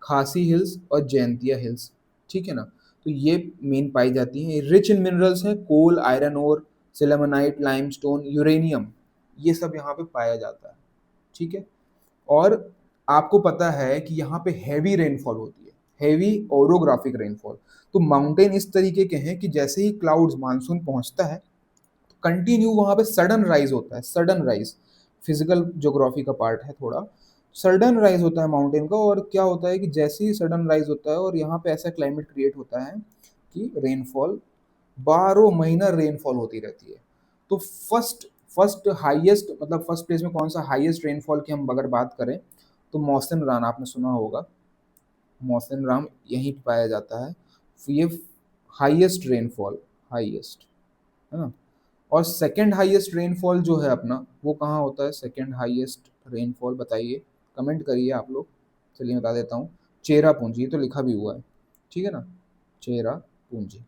खासी हिल्स और जयंतिया हिल्स, ठीक है ना। तो ये मेन पाई जाती हैं, रिच इन मिनरल्स हैं, कोल, आयरन ओर, सिलेमनाइट, लाइमस्टोन, यूरेनियम, ये सब यहाँ पे पाया जाता है, ठीक है। और आपको पता है कि यहाँ पे हैवी रेनफॉल होती है, हैवी ओरोग्राफिक रेनफॉल। तो माउंटेन इस तरीके के हैं कि जैसे ही क्लाउड्स मानसून पहुंचता है, कंटिन्यू वहां पे सडन राइज होता है, सडन राइज, फिजिकल ज्योग्राफी का पार्ट है थोड़ा। सडन राइज होता है माउंटेन का, और क्या होता है कि जैसे ही सडन राइज होता है और यहाँ पे ऐसा क्लाइमेट क्रिएट होता है कि रेनफॉल 12 महीना रेनफॉल होती रहती है। तो फर्स्ट फर्स्ट हाईएस्ट, मतलब फर्स्ट प्लेस में कौन सा हाईएस्ट रेनफॉल की हम अगर बात करें, तो मौसिन राम आपने सुना होगा, मौसिन राम यहीं पे पाया जाता है। ये हाईएस्ट रेनफॉल, हाईएस्ट, है ना। और सेकंड हाईएस्ट रेनफॉल जो है अपना, वो कहाँ होता है सेकंड हाईएस्ट रेनफॉल, बताइए, कमेंट करिए आप लोग। चलिए बता देता हूँ, चेरापूंजी, ये तो लिखा भी हुआ है, ठीक है ना, Cherrapunji.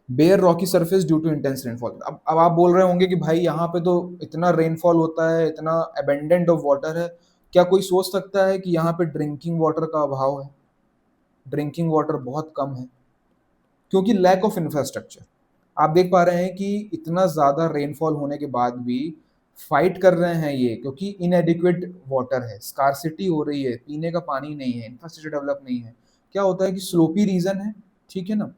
Bare rocky surface due to intense rainfall. अब आप बोल रहे होंगे कि भाई यहाँ पे तो इतना रेनफॉल होता है, इतना अबेंडेंट ऑफ वाटर है, क्या कोई सोच सकता है कि यहाँ पे ड्रिंकिंग वाटर का अभाव है? ड्रिंकिंग वाटर बहुत कम है, क्योंकि लैक ऑफ इंफ्रास्ट्रक्चर। आप देख पा रहे हैं कि इतना ज़्यादा रेनफॉल होने के बाद भी फाइट कर रहे हैं ये, क्योंकि इनएडिक्वेट वाटर है, स्कारसिटी हो रही है, पीने का पानी नहीं है, इंफ्रास्ट्रक्चर डेवलप नहीं है। क्या होता है कि स्लोपी रीजन है, ठीक है ना,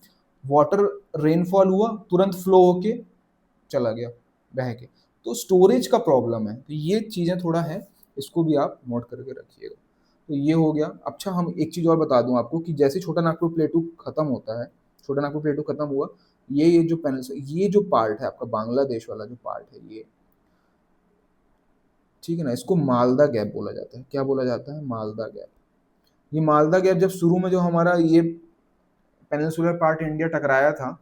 वाटर रेनफॉल हुआ तुरंत फ्लो होके चला गया बह के, तो स्टोरेज का प्रॉब्लम है। तो ये चीज़ें थोड़ा है, इसको भी आप नोट करके रखिएगा। तो ये हो गया। अच्छा हम एक चीज़ और बता दूं आपको कि जैसे छोटा नागपुर प्लेटू खत्म होता है, छोटा नागपुर प्लेटू खत्म हुआ, ये जो पेनिस, ये जो पार्ट है आपका बांग्लादेश वाला जो पार्ट है ये, ठीक है ना, इसको मालदा गैप बोला जाता है। क्या बोला जाता है? मालदा गैप। ये मालदा गैप जब शुरू में जो हमारा ये पेनिनसुलर पार्ट इंडिया टकराया था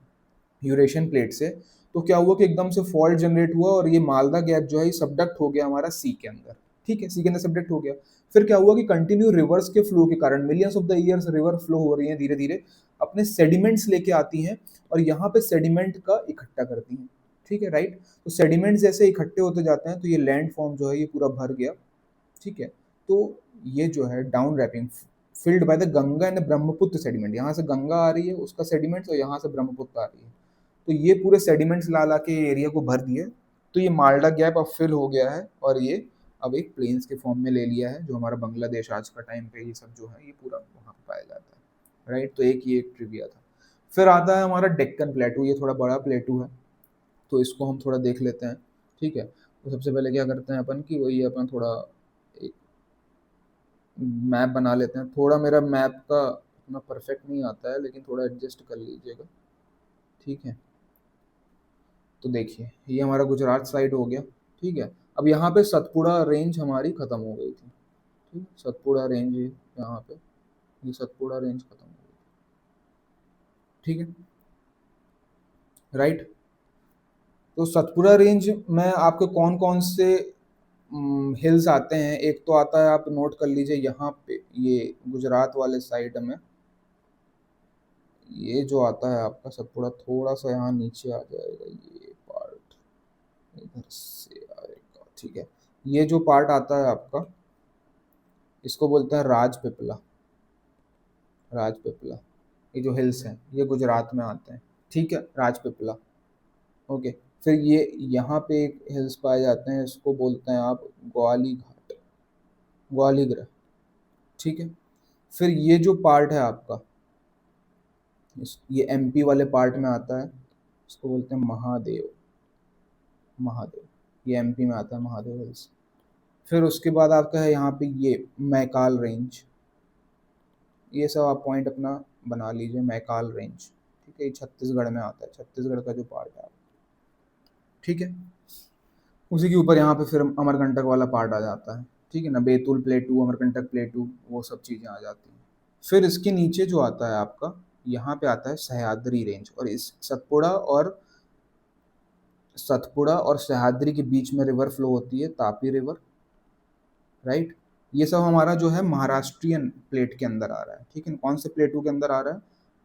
यूरेशियन प्लेट से, तो क्या हुआ कि एकदम से फॉल्ट जनरेट हुआ और ये मालदा गैप जो है सबडक्ट हो गया हमारा सी के अंदर, ठीक है, सी के अंदर सबडक्ट हो गया। फिर क्या हुआ कि कंटिन्यू रिवर्स के फ्लो के कारण millions of the years river flow हो रही है, धीरे धीरे अपने सेडिमेंट्स लेके आती हैं और यहाँ पे सेडिमेंट का इकट्ठा करती हैं, ठीक है, राइट। तो सेडिमेंट्स जैसे इकट्ठे होते जाते हैं तो ये लैंड फॉर्म जो है ये पूरा भर गया, ठीक है। तो ये जो है down warping filled by the Ganga and Brahmaputra sediment, यहाँ से गंगा आ रही है उसका सेडिमेंट्स और यहाँ से ब्रह्मपुत्र आ रही है, तो ये पूरे सेडिमेंट्स ला ला के एरिया को भर दिए। तो ये माल्डा गैप अब फिल हो गया है और ये अब एक प्लेन्स के फॉर्म में ले लिया है, जो हमारा बांग्लादेश आज का टाइम पे ये सब जो है ये पूरा वहाँ पे पाया जाता है, राइट। तो एक ये एक ट्रिविया था। फिर आता है हमारा डेक्कन प्लेटू, ये थोड़ा बड़ा प्लेटू है, तो इसको हम थोड़ा देख लेते हैं, ठीक है। तो सबसे पहले क्या करते हैं अपन की वही अपन थोड़ा एक मैप बना लेते हैं। थोड़ा मेरा मैप का उतना परफेक्ट नहीं आता है, लेकिन थोड़ा एडजस्ट कर लीजिएगा, ठीक है। तो देखिए ये हमारा गुजरात साइड हो गया, ठीक है। अब यहाँ पे सतपुड़ा रेंज हमारी खत्म हो गई थी, ठीक है, सतपुड़ा रेंज यहाँ पे, ये सतपुड़ा रेंज खत्म हो गई, ठीक है, राइट। तो सतपुड़ा रेंज में आपके कौन कौन से हिल्स आते हैं, एक तो आता है, आप नोट कर लीजिए यहाँ पे, ये गुजरात वाले साइड में ये जो आता है आपका सतपुड़ा, थोड़ा सा यहाँ नीचे आ जाएगा ये पार्ट, इधर से आएगा, ठीक है। ये जो पार्ट आता है आपका, इसको बोलते हैं राजपीपला, राजपीपला। ये जो हिल्स हैं ये गुजरात में आते हैं, ठीक है, राजपीपला, ओके। फिर ये यहाँ पे एक हिल्स पाए जाते हैं, इसको बोलते हैं आप ग्वाली घाट, ग्वालीग्रह, ठीक है। फिर ये जो पार्ट है आपका, ये एमपी वाले पार्ट में आता है, इसको बोलते हैं महादेव, महादेव, ये एमपी में आता है महादेव हिल्स। फिर उसके बाद आपका है यहाँ पे ये मैकाल रेंज, ये सब आप पॉइंट अपना बना लीजिए, मैकाल रेंज, ठीक है, ये छत्तीसगढ़ में आता है, छत्तीसगढ़ का जो पार्ट है, ठीक है। उसी के ऊपर यहाँ पे फिर अमरकंटक वाला पार्ट आ जाता है, ठीक है ना, बैतूल प्लेटू, अमरकंटक प्लेटू, वो सब चीज़ें आ जाती हैं। फिर इसके नीचे जो आता है आपका, यहाँ पे आता है सह्याद्री रेंज, और इस सतपुड़ा और सह्याद्री के बीच में रिवर फ्लो होती है, तापी रिवर, राइट। ये सब हमारा जो है महाराष्ट्रियन प्लेट के अंदर आ रहा है, ठीक है। कौन से प्लेटू के अंदर आ रहा है?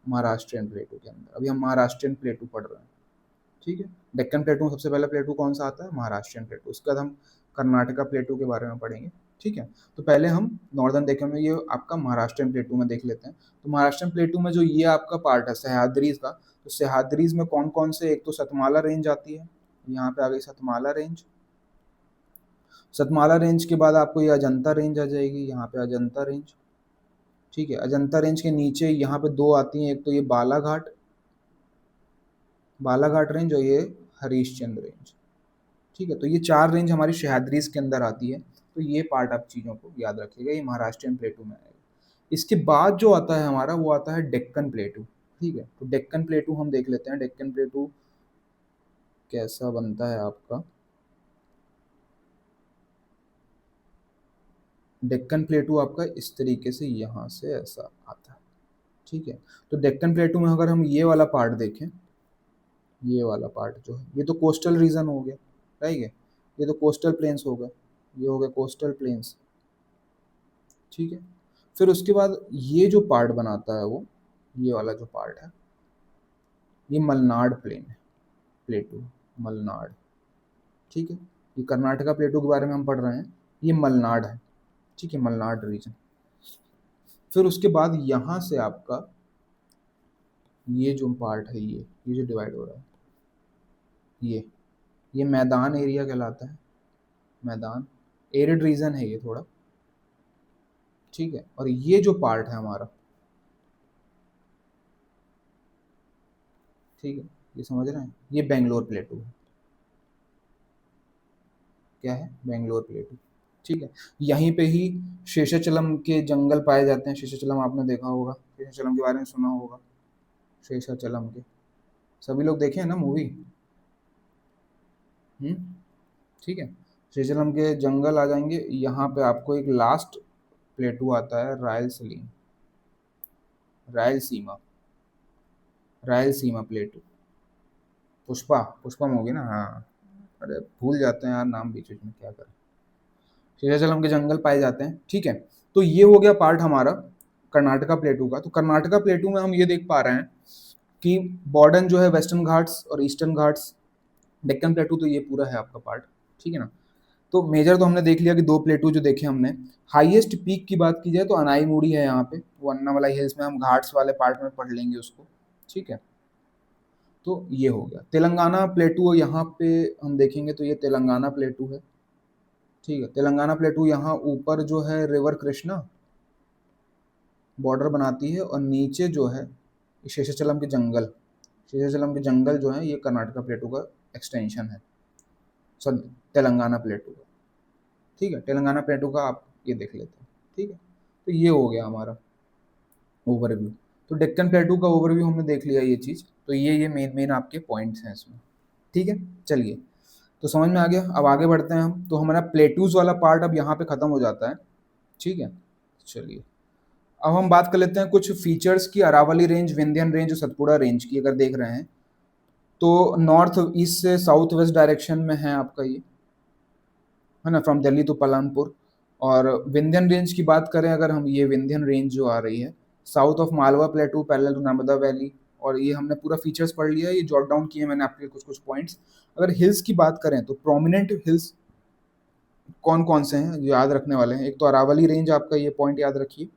महाराष्ट्रियन प्लेटू के अंदर। अभी हम महाराष्ट्रियन प्लेटू पढ़ रहे हैं, ठीक है। डेक्कन प्लेटू में सबसे पहला प्लेटू कौन सा आता है? महाराष्ट्रियन प्लेटू। उसके बाद हम कर्नाटका प्लेटू के बारे में पढ़ेंगे, ठीक है। तो पहले हम नॉर्दर्न डेक्कन में ये आपका महाराष्ट्रियन प्लेटू में देख लेते हैं। तो महाराष्ट्रियन प्लेटू में जो ये आपका पार्ट है सह्याद्रीज का, तो सह्याद्रीज में कौन कौन से, एक तो सतमाला रेंज आती है, यहाँ पे आ गई सतमाला रेंज। सतमाला रेंज के बाद आपको ये अजंता रेंज आ जाएगी, यहाँ पे अजंता रेंज, ठीक है। अजंता रेंज के नीचे यहाँ पे दो आती हैं, एक तो ये बालाघाट, बालाघाट रेंज, और ये हरीशचंद्र रेंज, ठीक है। तो ये चार रेंज हमारी सह्याद्रीज के अंदर आती है। तो ये पार्ट आप चीज़ों को याद रखिएगा, ये महाराष्ट्रियन प्लेटू में आएगा। इसके बाद जो आता है हमारा, वो आता है डेक्कन प्लेटू, ठीक है। तो डेक्कन प्लेटू हम देख लेते हैं, डेक्कन प्लेटू कैसा बनता है आपका। डेक्कन प्लेटू आपका इस तरीके से यहाँ से ऐसा आता है, ठीक है। तो डेक्कन प्लेटू में अगर हम ये वाला पार्ट देखें, ये वाला पार्ट जो है, ये तो कोस्टल रीजन हो गया, राइट है। ये तो कोस्टल प्लेन्स हो गए, ये हो गए कोस्टल प्लेन्स, ठीक है। फिर उसके बाद ये जो पार्ट बनाता है वो, ये वाला जो पार्ट है, ये मलनाड प्लेन है, प्लेटू मलनाड, ठीक है। ये कर्नाटका प्लेटू के बारे में हम पढ़ रहे हैं, ये मलनाड है, ठीक है, मलनाड रीजन। फिर उसके बाद यहाँ से आपका ये जो पार्ट है, ये जो डिवाइड हो रहा है, ये मैदान एरिया कहलाता है, मैदान एरिड रीजन है ये थोड़ा, ठीक है। और ये जो पार्ट है हमारा, ठीक है, ये समझ रहे हैं, ये बेंगलोर प्लेटू है। क्या है? बेंगलोर प्लेटू, ठीक है। यहीं पे ही शेषाचलम के जंगल पाए जाते हैं। शेषाचलम आपने देखा होगा, शेषाचलम के बारे में सुना होगा, शेषाचलम के सभी लोग देखे हैं ना मूवी, ठीक है। शेषाचलम के जंगल आ जाएंगे। यहाँ पे आपको एक लास्ट प्लेटू आता है, रायलसीमा, रायलसीमा, रायलसीमा प्लेटू। पुष्पा, पुष्पम होगी ना, हाँ। अरे भूल जाते हैं यार नाम बीच बीच में, क्या करें। शेषाचलम के जंगल पाए जाते हैं, ठीक है। तो ये हो गया पार्ट हमारा कर्नाटका प्लेटू का। तो कर्नाटका प्लेटू में हम ये देख पा रहे हैं कि बॉर्डर जो है वेस्टर्न घाट्स और ईस्टर्न घाट्स, डेक्कन प्लेटू, तो ये पूरा है आपका पार्ट, ठीक है ना। तो मेजर तो हमने देख लिया कि दो प्लेटू जो देखे हमने। हाईएस्ट पीक की बात की जाए तो अनाईमुड़ी है यहाँ पे, वो अन्नामलाई हिल्स में, हम घाट्स वाले पार्ट में पढ़ लेंगे उसको, ठीक है। तो ये हो गया तेलंगाना प्लेटू, यहाँ पे हम देखेंगे तो ये तेलंगाना प्लेटू है, ठीक है। तेलंगाना प्लेटू यहाँ ऊपर जो है रिवर कृष्णा बॉर्डर बनाती है, और नीचे जो है शेषाचलम के जंगल, शेषाचलम के जंगल जो है ये कर्नाटका प्लेटू का एक्सटेंशन है, सॉरी तेलंगाना प्लेटू का, ठीक है। तेलंगाना प्लेटू का आप ये देख लेते हैं, ठीक है। तो ये हो गया हमारा ओवरव्यू। तो डेक्कन प्लेटू का ओवरव्यू हमने देख लिया ये चीज़। तो ये मेन मेन आपके पॉइंट्स हैं इसमें, ठीक है। चलिए, तो समझ में आ गया। अब आगे बढ़ते हैं हम। तो हमारा प्लेटूज वाला पार्ट अब यहाँ पे ख़त्म हो जाता है, ठीक है। चलिए, अब हम बात कर लेते हैं कुछ फीचर्स की, अरावली रेंज, विंध्यन रेंज और सतपुड़ा रेंज की। अगर देख रहे हैं तो नॉर्थ ईस्ट से साउथ वेस्ट डायरेक्शन में है आपका ये, है ना, फ्रॉम दिल्ली टू पालनपुर। और विंध्यन रेंज की बात करें अगर हम, ये विंध्यन रेंज जो आ रही है south of Malwa plateau parallel to Narmada valley. और ये हमने पूरा फीचर्स पढ़ लिया है, ये जॉट डाउन किए मैंने आपके कुछ कुछ पॉइंट्स। अगर हिल्स की बात करें तो प्रोमिनेंट हिल्स कौन कौन से हैं जो याद रखने वाले हैं, एक तो अरावली रेंज आपका, ये पॉइंट याद रखिए।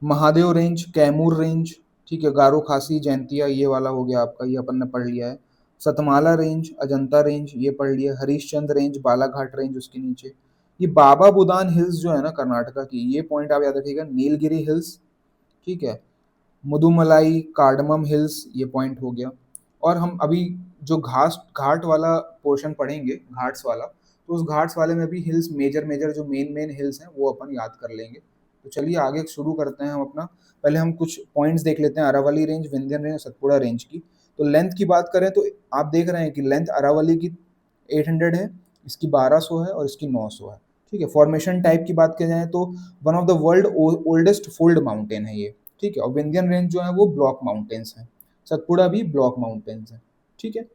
महादेव रेंज, कैमूर रेंज, ठीक है, गारो खासी जैंतिया, ये वाला हो गया आपका, ये अपन ने पढ़ लिया है। सतमाला रेंज, अजंता रेंज, ये पढ़ लिया। हरीशचंद्र रेंज, बालाघाट रेंज उसके नीचे। ये बाबा बुदान हिल्स जो है ना कर्नाटका की, ये पॉइंट आप याद रखिएगा। नीलगिरी हिल्स, ठीक है। मुदुमलाई, कार्डमम हिल्स, ये पॉइंट हो गया। और हम अभी जो घाट वाला पोर्शन पढ़ेंगे, घाट्स वाला, तो उस घाट्स वाले में भी हिल्स, मेजर मेजर जो मेन मेन हिल्स हैं वो अपन याद कर लेंगे। तो चलिए आगे शुरू करते हैं हम अपना। पहले हम कुछ पॉइंट्स देख लेते हैं Aravalli range, Vindhyan range, Satpura range की। तो लेंथ की बात करें तो आप देख रहे हैं कि लेंथ अरावली की 800 है, इसकी 1200 है और इसकी 900 है, ठीक है। फॉर्मेशन टाइप की बात की जाए तो one of the world oldest fold mountain है ये, ठीक है। और विंध्यन रेंज जो है वो ब्लॉक माउंटेन्स हैं, सतपुड़ा भी ब्लॉक माउंटेन्स हैं, ठीक है।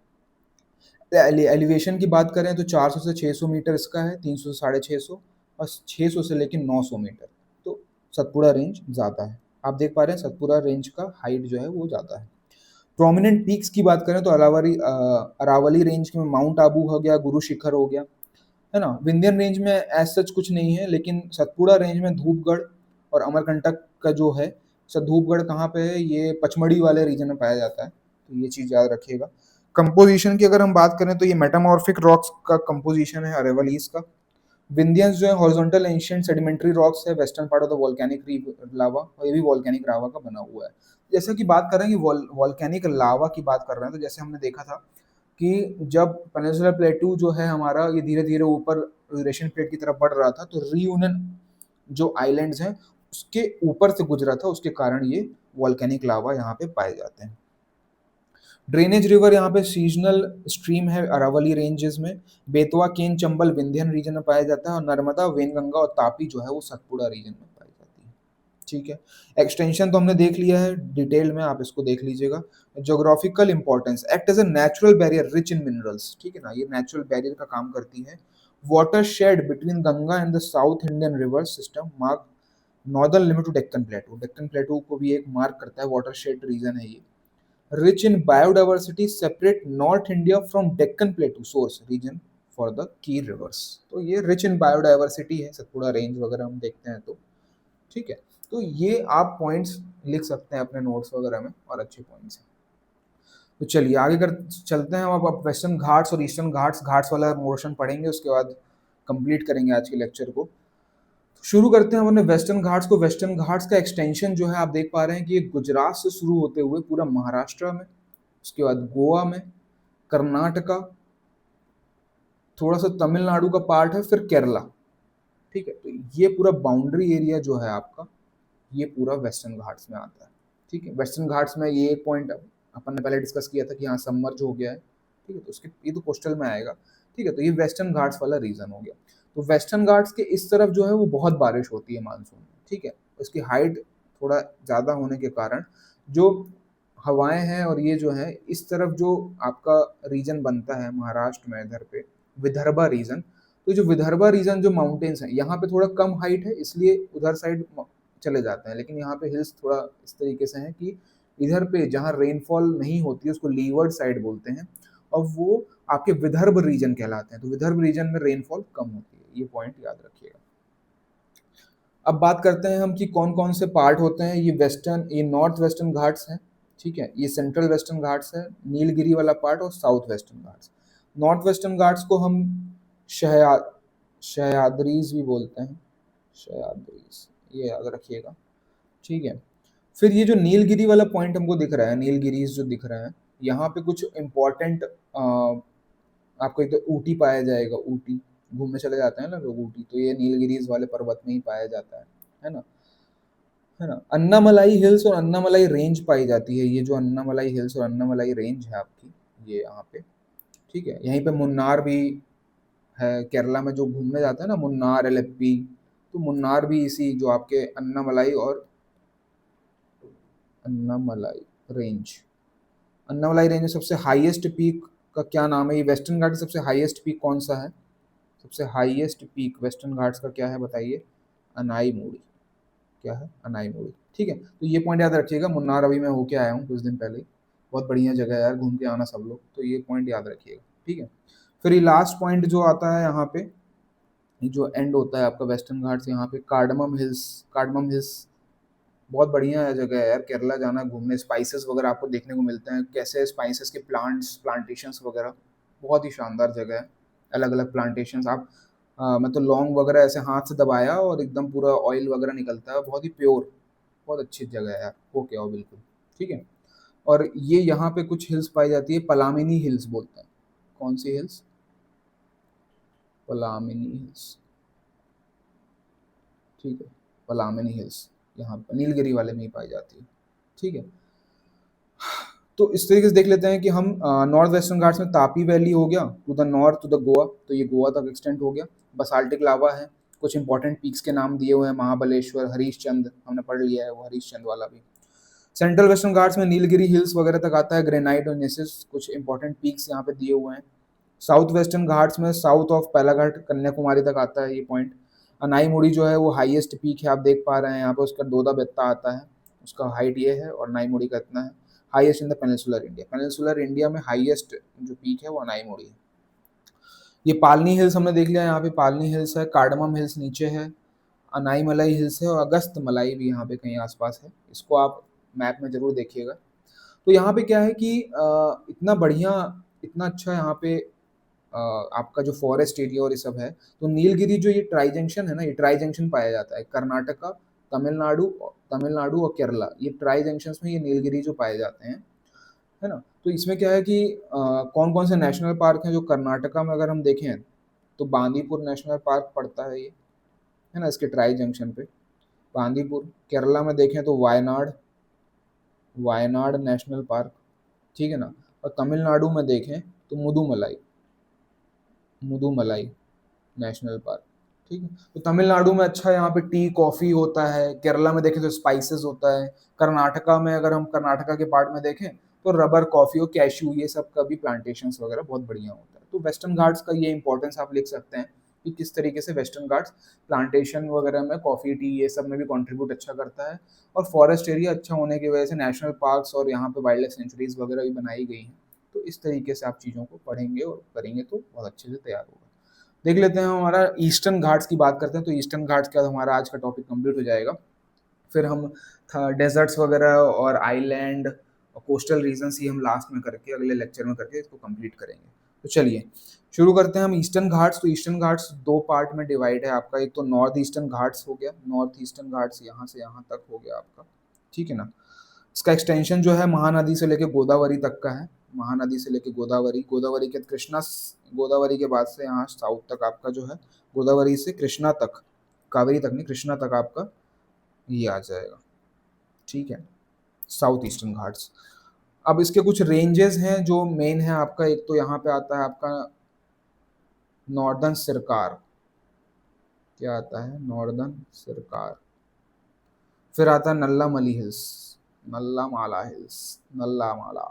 एलिवेशन की बात करें तो 400 से 600 मीटर इसका है, 300 से 650, और 600 से लेकर 900 मीटर। तो सतपुड़ा रेंज ज़्यादा है। आप देख पा रहे हैं सतपुड़ा रेंज का हाइट जो है वो ज़्यादा है। प्रोमिनेंट पीक्स की बात करें तो अरावली रेंज में माउंट आबू हो गया, गुरु शिखर हो गया, है ना। विंध्यन रेंज में एज सच कुछ नहीं है, लेकिन सतपुड़ा रेंज में धूपगढ़ और अमरकंटक का जो है, धूपगढ़ कहाँ पे है, ये पचमढ़ी वाले रीजन में पाया जाता है, तो ये चीज़ याद रखिएगा। कंपोजिशन की अगर हम बात करें तो ये मेटामॉर्फिक रॉक्स का कंपोजिशन है अरेवलीज का। विंध्यंस जो है हॉरिजॉन्टल एंशिएंट सेडिमेंट्री रॉक्स है, western part of the volcanic lava, और ये भी वॉल्केनिक लावा का बना हुआ है। जैसा कि बात कर रहे हैं कि वॉल्केनिक लावा की बात कर रहे हैं, तो जैसे हमने देखा था कि जब पेनिनसुलर प्लेटू जो है हमारा ये धीरे धीरे ऊपर यूरेशियन प्लेट की तरफ बढ़ रहा था, तो रीयूनियन जो आइलैंड्स हैं उसके ऊपर से गुजरा था, उसके कारण ये वॉल्केनिक लावा यहाँ पे पाए जाते हैं। ड्रेनेज रिवर यहाँ पे सीजनल स्ट्रीम है अरावली रेंजेस में। बेतवा, केन, चंबल विंध्यन रीजन में पाया जाता है, और नर्मदा, वेनगंगा और तापी जो है वो सतपुड़ा रीजन में पाई जाती है। ठीक है, एक्सटेंशन तो हमने देख लिया है डिटेल में, आप इसको देख लीजिएगा। Geographical importance, act as a natural barrier rich in minerals. ठीक है ना, ये नेचुरल बैरियर का काम करती है। Watershed between Ganga and the south Indian river system mark northern limit to Deccan plateau. Deccan plateau को भी एक मार्क करता है, वाटर शेड रीजन है ये। Rich in biodiversity, separate North India from Deccan Plateau source region for the key rivers। तो ये rich in biodiversity है सतपुड़ा रेंज वगैरह हम देखते हैं तो। ठीक है, तो ये आप पॉइंट्स लिख सकते हैं अपने नोट्स वगैरह में, और अच्छे पॉइंट्स हैं। तो चलिए आगे कर चलते हैं हम। अब वेस्टर्न घाट्स और ईस्टर्न घाट्स घाट्स वाला मोशन पढ़ेंगे, उसके बाद कंप्लीट करेंगे आज के लेक्चर को। शुरू करते हैं हमने वेस्टर्न घाट्स को। वेस्टर्न घाट्स का एक्सटेंशन जो है आप देख पा रहे हैं कि ये गुजरात से शुरू होते हुए पूरा महाराष्ट्र में, उसके बाद गोवा में, कर्नाटका, थोड़ा सा तमिलनाडु का पार्ट है, फिर केरला। ठीक है, तो ये पूरा बाउंड्री एरिया जो है आपका, ये पूरा वेस्टर्न घाट्स में आता है। ठीक है, वेस्टर्न घाट्स में ये एक पॉइंट अपन ने पहले डिस्कस किया था कि यहाँ सबमर्ज हो गया है। ठीक है, तो उसके ये तो कोस्टल में आएगा। ठीक है, तो ये वेस्टर्न घाट्स वाला रीजन हो गया। तो वेस्टर्न घाट्स के इस तरफ जो है वो बहुत बारिश होती है मानसून में। ठीक है, उसकी हाइट थोड़ा ज़्यादा होने के कारण जो हवाएं हैं, और ये जो है इस तरफ जो आपका रीजन बनता है महाराष्ट्र में, इधर पे विदर्भा रीजन। तो जो विदर्भा रीजन जो माउंटेन्स हैं यहाँ पे थोड़ा कम हाइट है, इसलिए उधर साइड चले जाते हैं। लेकिन यहाँ पे हिल्स थोड़ा इस तरीके से हैं कि इधर पे जहाँ रेनफॉल नहीं होती है उसको लीवर्ड साइड बोलते हैं, और वो आपके विदर्भ रीजन कहलाते हैं। तो विदर्भ रीजन में रेनफॉल कम होती है, ये पॉइंट याद रखिएगा। अब बात करते हैं हम कि कौन कौन से पार्ट होते हैं। ये नॉर्थ वेस्टर्न घाट्स हैं। ठीक है, ये सेंट्रल वेस्टर्न घाट्स है, नीलगिरी वाला पार्ट, और south western Ghats. North western Ghats को हम शहया सह्याद्रीज भी बोलते हैं, सह्याद्रीज, ये याद रखिएगा। ठीक है, फिर ये जो नीलगिरी वाला पॉइंट हमको दिख रहा है, नीलगिरीज जो दिख रहा है, यहाँ पे कुछ इम्पोर्टेंट आपको एक तो ऊटी पाया जाएगा। ऊटी घूमने चले जाते हैं ना लोग ऊटी, तो ये नीलगिरीज वाले पर्वत में ही पाया जाता है ना। है ना, अन्नामलाई हिल्स और अन्नामलाई रेंज पाई जाती है। ये जो अन्नामलाई हिल्स और अन्नामलाई रेंज है आपकी, ये यहाँ पे। ठीक है, यहीं पे मुन्नार भी है, केरला में जो घूमने जाते हैं ना मुन्नार, एलेप्पी, तो मुन्नार भी इसी जो आपके अन्नामलाई और अन्नामलाई रेंज, अन्नामलाई रेंज में सबसे हाईएस्ट पीक का क्या नाम है? ये वेस्टर्न घाट सबसे हाईएस्ट पीक कौन सा है? सबसे हाईएस्ट पीक वेस्टर्न घाट्स का क्या है बताइए? अनाई मूड़ी। क्या है? अनाई मूड़ी। ठीक है, तो ये पॉइंट याद रखिएगा। मुन्नार अभी मैं होके आया हूँ कुछ दिन पहले, बहुत बढ़िया जगह है यार, घूम के आना सब लोग, तो ये पॉइंट याद रखिएगा। ठीक है, फिर ये लास्ट पॉइंट जो आता है यहाँ पे, ये जो एंड होता है आपका वेस्टर्न घाट्स, यहाँ पे कार्डमम हिल्स। कार्डमम हिल्स बहुत बढ़िया जगह है यार, केरला जाना घूमने। स्पाइसेस वगैरह आपको देखने को मिलते हैं, कैसे स्पाइसेस के प्लांटेशंस वगैरह, बहुत ही शानदार जगह है। अलग अलग प्लांटेशंस आप मतलब लौंग वगैरह ऐसे हाथ से दबाया और एकदम पूरा ऑयल वगैरह निकलता है, बहुत ही प्योर, बहुत अच्छी जगह है यार, होके आओ बिल्कुल। ठीक है, और ये यहाँ पे कुछ हिल्स पाई जाती है, पलामिनी हिल्स बोलते हैं। कौन सी हिल्स? पलामिनी हिल्स। ठीक है, पलामिनी हिल्स यहाँ पर नीलगिरी वाले में ही पाई जाती है। ठीक है, तो इस तरीके से देख लेते हैं कि हम नॉर्थ वेस्टर्न घाट्स में तापी वैली हो गया, to the north to the Goa, तो ये गोवा तक एक्सटेंड हो गया। बसाल्टिक लावा है, कुछ इंपॉर्टेंट पीक्स के नाम दिए हुए हैं, महाबलेश्वर, हरीशचंद हमने पढ़ लिया है, वो हरीशचंद वाला भी। सेंट्रल वेस्टर्न घाट्स में नीलगिरी हिल्स वगैरह तक आता है, ग्रेनाइट और नेसिस, कुछ इंपॉर्टेंट पीक्स यहाँ पे दिए हुए हैं। साउथ वेस्टर्न घाट्स में साउथ ऑफ पैलाघाट, कन्याकुमारी तक आता है ये पॉइंट। अनाईमुड़ी जो है वो हाईएस्ट पीक है, आप देख पा रहे हैं यहाँ पे उसका दोदा बेत्ता आता है, उसका हाइट ये है और अनाईमुड़ी का इतना है, highest in the peninsular India. Peninsular India में हाईएस्ट जो पीक है वो अनाईमुड़ी है। ये पालनी हिल्स हमने देख लिया, यहाँ पे पालनी हिल्स है, कार्डमम हिल्स नीचे है, अनाईमलाई हिल्स है और अगस्त मलाई भी यहाँ पे कहीं आसपास है, इसको आप मैप में जरूर देखिएगा। तो यहाँ पे क्या है कि इतना बढ़िया, इतना अच्छा यहाँ पे आपका जो फॉरेस्ट एरिया और ये सब है, तो नीलगिरी जो ये ट्राई जंक्शन है ना, ये ट्राई जंक्शन पाया जाता है कर्नाटका, तमिलनाडु, तमिलनाडु और केरला, ये ट्राई जंक्शन में ये नीलगिरी जो पाए जाते हैं, है ना। तो इसमें क्या है कि कौन कौन से नेशनल पार्क हैं, जो कर्नाटका में अगर हम देखें तो बांदीपुर नेशनल पार्क पड़ता है ये, है ना, इसके ट्राई जंक्शन पे बांदीपुर। केरला में देखें तो वायनाड, वायनाड नेशनल पार्क, ठीक है ना। और तमिलनाडु में देखें तो मुदुमलाई, मुदुमलाई नेशनल पार्क, ठीक है। तो तमिलनाडु में अच्छा यहाँ पे टी कॉफ़ी होता है, केरला में देखें तो स्पाइसेस होता है, कर्नाटका में अगर हम कर्नाटका के पार्ट में देखें तो रबर, कॉफ़ी और कैश्यू ये सब का भी प्लांटेशंस वगैरह बहुत बढ़िया होता है। तो वेस्टर्न घाट्स का ये इंपॉर्टेंस आप लिख सकते हैं कि किस तरीके से वेस्टर्न घाट्स प्लांटेशन वगैरह में, कॉफ़ी टी ये सब में भी कॉन्ट्रीब्यूट अच्छा करता है, और फॉरेस्ट एरिया अच्छा होने की वजह से नेशनल पार्क्स और यहाँ पे वाइल्ड लाइफ सेंचुरीज वगैरह भी बनाई गई हैं। तो इस तरीके से आप चीज़ों को पढ़ेंगे और करेंगे तो बहुत अच्छे से तैयार होगा। देख लेते हैं हमारा ईस्टर्न घाट्स की बात करते हैं, तो ईस्टर्न घाट्स के बाद हमारा आज का टॉपिक कंप्लीट हो जाएगा। फिर हम डेजर्ट्स वगैरह और आइलैंड और कोस्टल रीजन्स ही हम लास्ट में करके, अगले लेक्चर में करके इसको कंप्लीट करेंगे। तो चलिए शुरू करते हैं हम ईस्टर्न घाट्स। तो ईस्टर्न घाट्स दो पार्ट में डिवाइड है आपका, एक तो नॉर्थ ईस्टर्न घाट्स हो गया, नॉर्थ ईस्टर्न घाट्स यहाँ से यहाँ तक हो गया आपका, ठीक है ना। इसका एक्सटेंशन जो है महानदी से लेके गोदावरी तक का है, महानदी से लेके गोदावरी, गोदावरी के कृष्णा, गोदावरी के बाद से यहाँ साउथ तक आपका जो है, गोदावरी से कृष्णा तक, कावेरी तक नहीं, कृष्णा तक आपका ये आ जाएगा, ठीक है, साउथ ईस्टर्न घाट्स। अब इसके कुछ रेंजेस हैं जो मेन है आपका, एक तो यहाँ पे आता है आपका नॉर्दर्न सिरकार, क्या आता है, नॉर्दर्न सिरकार। फिर आता है नल्ला मली हिल्स, नल्ला माला हिल्स, नल्ला माला,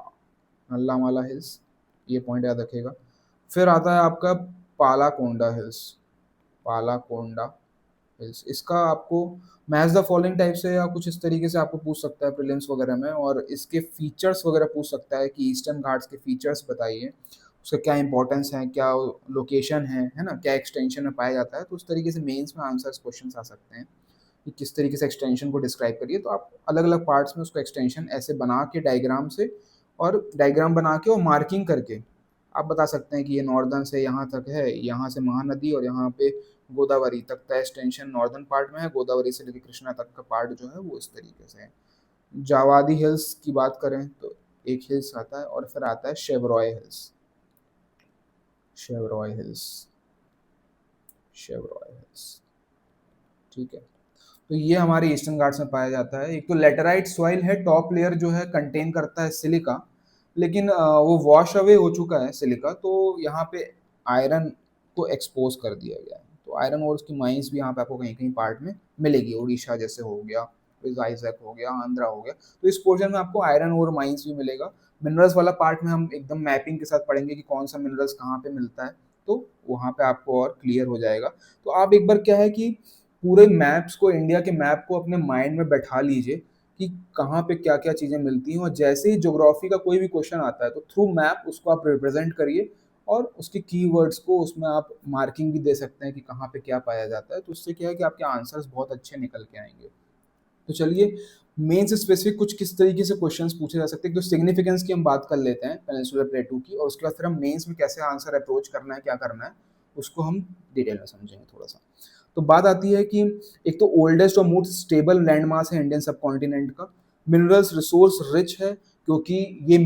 नल्ला माला हिल्स, ये पॉइंट याद रखिएगा। फिर आता है आपका पालाकोंडा हिल्स, पालाकोंडा हिल्स। इसका आपको मैच द फॉलोइंग टाइप से या कुछ इस तरीके से आपको पूछ सकता है प्रीलिम्स वगैरह में, और इसके फीचर्स वगैरह पूछ सकता है कि ईस्टर्न घाट्स के फीचर्स बताइए, उसका क्या इंपॉर्टेंस है, क्या लोकेशन है ना, क्या एक्सटेंशन में पाया जाता है। तो उस तरीके से मेंस में आंसर्स क्वेश्चन आ सकते हैं कि किस तरीके से एक्सटेंशन को डिस्क्राइब करिए। तो आप अलग अलग पार्ट्स में उसको एक्सटेंशन ऐसे बना के डायग्राम से, और डायग्राम बना के और मार्किंग करके आप बता सकते हैं कि ये नॉर्दर्न से यहाँ तक है, यहाँ से महानदी और यहाँ पे गोदावरी तक का एक्सटेंशन नॉर्दर्न पार्ट में है, गोदावरी से लेकर कृष्णा तक का पार्ट जो है वो इस तरीके से है। जावादी हिल्स की बात करें तो एक हिल्स आता है, और फिर आता है Shevaroy hills, Shevaroy hills, Shevaroy hills, ठीक है। तो ये हमारे ईस्टर्न घाट्स में पाया जाता है। एक तो लेटराइट सॉइल है, टॉप लेयर जो है कंटेन करता है सिलिका, लेकिन वो वॉश अवे हो चुका है सिलिका, तो यहाँ पे आयरन को एक्सपोज कर दिया गया है। तो आयरन और उसकी माइंस भी यहाँ पे आपको कहीं कहीं पार्ट में मिलेगी, उड़ीसा जैसे हो गया, आइजैक हो गया, आंध्रा हो गया, तो इस पोर्शन में आपको आयरन और माइंस भी मिलेगा। मिनरल्स वाला पार्ट में हम एकदम मैपिंग के साथ पढ़ेंगे कि कौन सा मिनरल्स कहाँ पे मिलता है, तो वहाँ पे आपको और क्लियर हो जाएगा। तो आप एक बार क्या है कि पूरे मैप्स को, इंडिया के मैप को अपने माइंड में बैठा लीजिए कि कहाँ पे क्या क्या चीज़ें मिलती हैं, और जैसे ही ज्योग्राफी का कोई भी क्वेश्चन आता है तो थ्रू मैप उसको आप रिप्रेजेंट करिए, और उसके कीवर्ड्स को उसमें आप मार्किंग भी दे सकते हैं कि कहाँ पे क्या पाया जाता है। तो उससे क्या है कि आपके आंसर्स बहुत अच्छे निकल के आएंगे। तो चलिए मेन से स्पेसिफिक कुछ किस तरीके से क्वेश्चंस पूछे जा सकते हैं, तो सिग्निफिकेंस की हम बात कर लेते हैं पेनिनसुलर प्लेटू की, और उसके बाद फिर हम मेंस में कैसे आंसर अप्रोच करना है, क्या करना है, उसको हम डिटेल में समझेंगे थोड़ा सा। तो बात आती है कि एक तो ओल्डेस्ट और मोस्ट स्टेबल लैंड मास है इंडियन सब कॉन्टिनेंट का, मिनरल्स रिसोर्स रिच है क्योंकि ये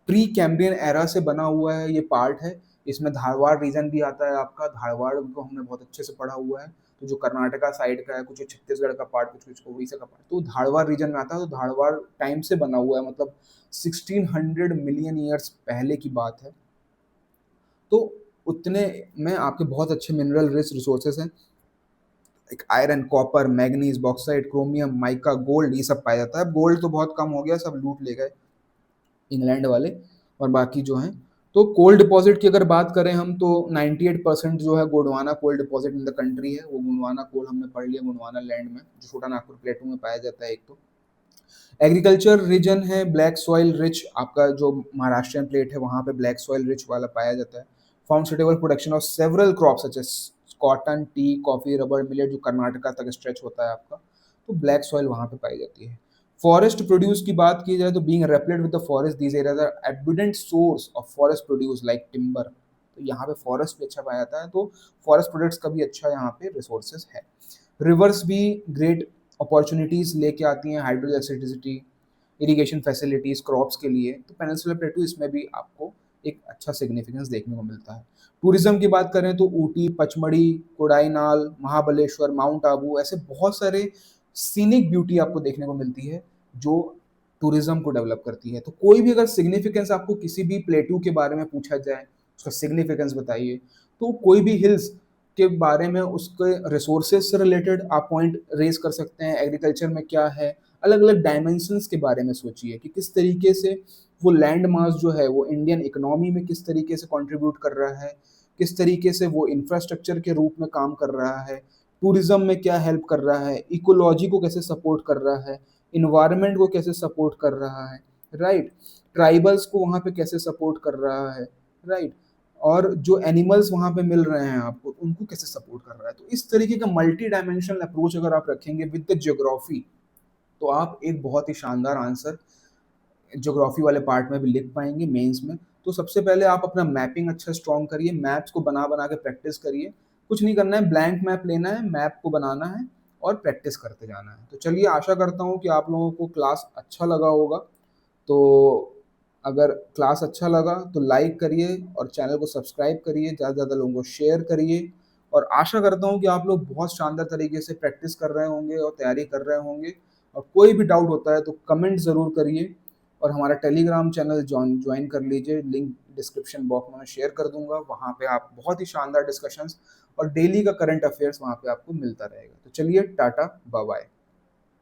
प्री कैम्ब्रियन एरा से बना हुआ है, ये पार्ट है। इसमें धारवाड़ रीजन भी आता है आपका, धारवाड़ को हमने बहुत अच्छे से पढ़ा हुआ है। तो जो कर्नाटका साइड का है, कुछ छत्तीसगढ़ का पार्ट, कुछ कुछ उड़ीसा का पार्ट, तो धारवाड़ रीजन में आता है। तो धारवाड़ टाइम से बना हुआ है, मतलब 1600 मिलियन ईयर्स पहले की बात है। तो उतने में आपके बहुत अच्छे मिनरल रिच रिसोर्सेस हैं, एक iron, copper, manganese, bauxite, chromium, mica, gold, ये सब पाया जाता है। गोल्ड तो बहुत कम हो गया, सब लूट ले गए इंग्लैंड वाले, और बाकी जो हैं तो कोल डिपॉज़िट की अगर बात करें हम तो 98% जो है गोंडवाना कोल डिपॉज़िट इन द कंट्री है, वो गोंडवाना कोल हमने पढ़ लिया गोंडवाना लैंड में, जो छोटा नागपुर प्लेटू में पाया जाता है एक तो। एग्रीकल्चर रीजन है ब्लैक सॉइल रिच, आपका जो महाराष्ट्रियन प्लेट है वहाँ पे ब्लैक सॉइल रिच वाला पाया जाता है। Form suitable production of several crops such as cotton, tea, coffee, rubber, millet जो कर्नाटका तक स्ट्रेच होता है आपका, तो ब्लैक सॉइल वहाँ पे पाई जाती है। फॉरेस्ट प्रोड्यूस की बात की जाए तो being replete with the forest these areas are abundant source of forest produce like timber. तो यहाँ पे फॉरेस्ट भी अच्छा पाया जाता है, तो फॉरेस्ट प्रोडक्ट्स का भी अच्छा यहाँ पे रिसोर्सेज है। रिवर्स भी ग्रेट अपॉर्चुनिटीज़ लेके आती हैं, hydro electricity, irrigation facilities crops के लिए, तो पेनिनसुलर प्लेटू इसमें भी आपको एक अच्छा सिग्निफिकेंस देखने को मिलता है। टूरिज़्म की बात करें तो ऊटी, पचमढ़ी, कोडाईनाल, महाबलेश्वर, माउंट आबू ऐसे बहुत सारे सीनिक ब्यूटी आपको देखने को मिलती है, जो टूरिज़्म को डेवलप करती है। तो कोई भी अगर सिग्निफिकेंस आपको किसी भी प्लेटू के बारे में पूछा जाए, उसका सिग्निफिकेंस बताइए, तो कोई भी हिल्स के बारे में उसके रिसोर्सेज से रिलेटेड आप पॉइंट रेज कर सकते हैं, एग्रीकल्चर में क्या है, अलग-अलग डायमेंशंस के बारे में सोचिए कि किस तरीके से वो लैंड मास जो है वो इंडियन इकोनॉमी में किस तरीके से कंट्रीब्यूट कर रहा है, किस तरीके से वो इंफ्रास्ट्रक्चर के रूप में काम कर रहा है, टूरिज्म में क्या हेल्प कर रहा है, इकोलॉजी को कैसे सपोर्ट कर रहा है, इन्वायरमेंट को कैसे सपोर्ट कर रहा है, राइट? ट्राइबल्स को वहाँ पे कैसे सपोर्ट कर रहा है, राइट? और जो एनिमल्स वहाँ पे मिल रहे हैं आपको, उनको कैसे सपोर्ट कर रहा है। तो इस तरीके का मल्टी डायमेंशनल अप्रोच अगर आप रखेंगे विद द ज्योग्राफी, तो आप एक बहुत ही शानदार आंसर ज्योग्राफी वाले पार्ट में भी लिख पाएँगे मेंस में। तो सबसे पहले आप अपना मैपिंग अच्छा स्ट्रॉन्ग करिए, मैप्स को बना-बना के प्रैक्टिस करिए। कुछ नहीं करना है, ब्लैंक मैप लेना है, मैप को बनाना है और प्रैक्टिस करते जाना है। तो चलिए आशा करता हूँ कि आप लोगों को क्लास अच्छा लगा होगा। तो अगर क्लास अच्छा लगा तो लाइक करिए और चैनल को सब्सक्राइब करिए, ज़्यादा से ज़्यादा लोगों को शेयर करिए और आशा करता हूँ कि आप लोग बहुत शानदार तरीके से प्रैक्टिस कर रहे होंगे और तैयारी कर रहे होंगे। और कोई भी डाउट होता है तो कमेंट ज़रूर करिए और हमारा टेलीग्राम चैनल जॉइन कर लीजिए, लिंक डिस्क्रिप्शन बॉक्स में मैं शेयर कर दूँगा। वहाँ पे आप बहुत ही शानदार डिस्कशंस और डेली का करंट अफेयर्स वहाँ पे आपको मिलता रहेगा। तो चलिए टाटा, बाय-बाय।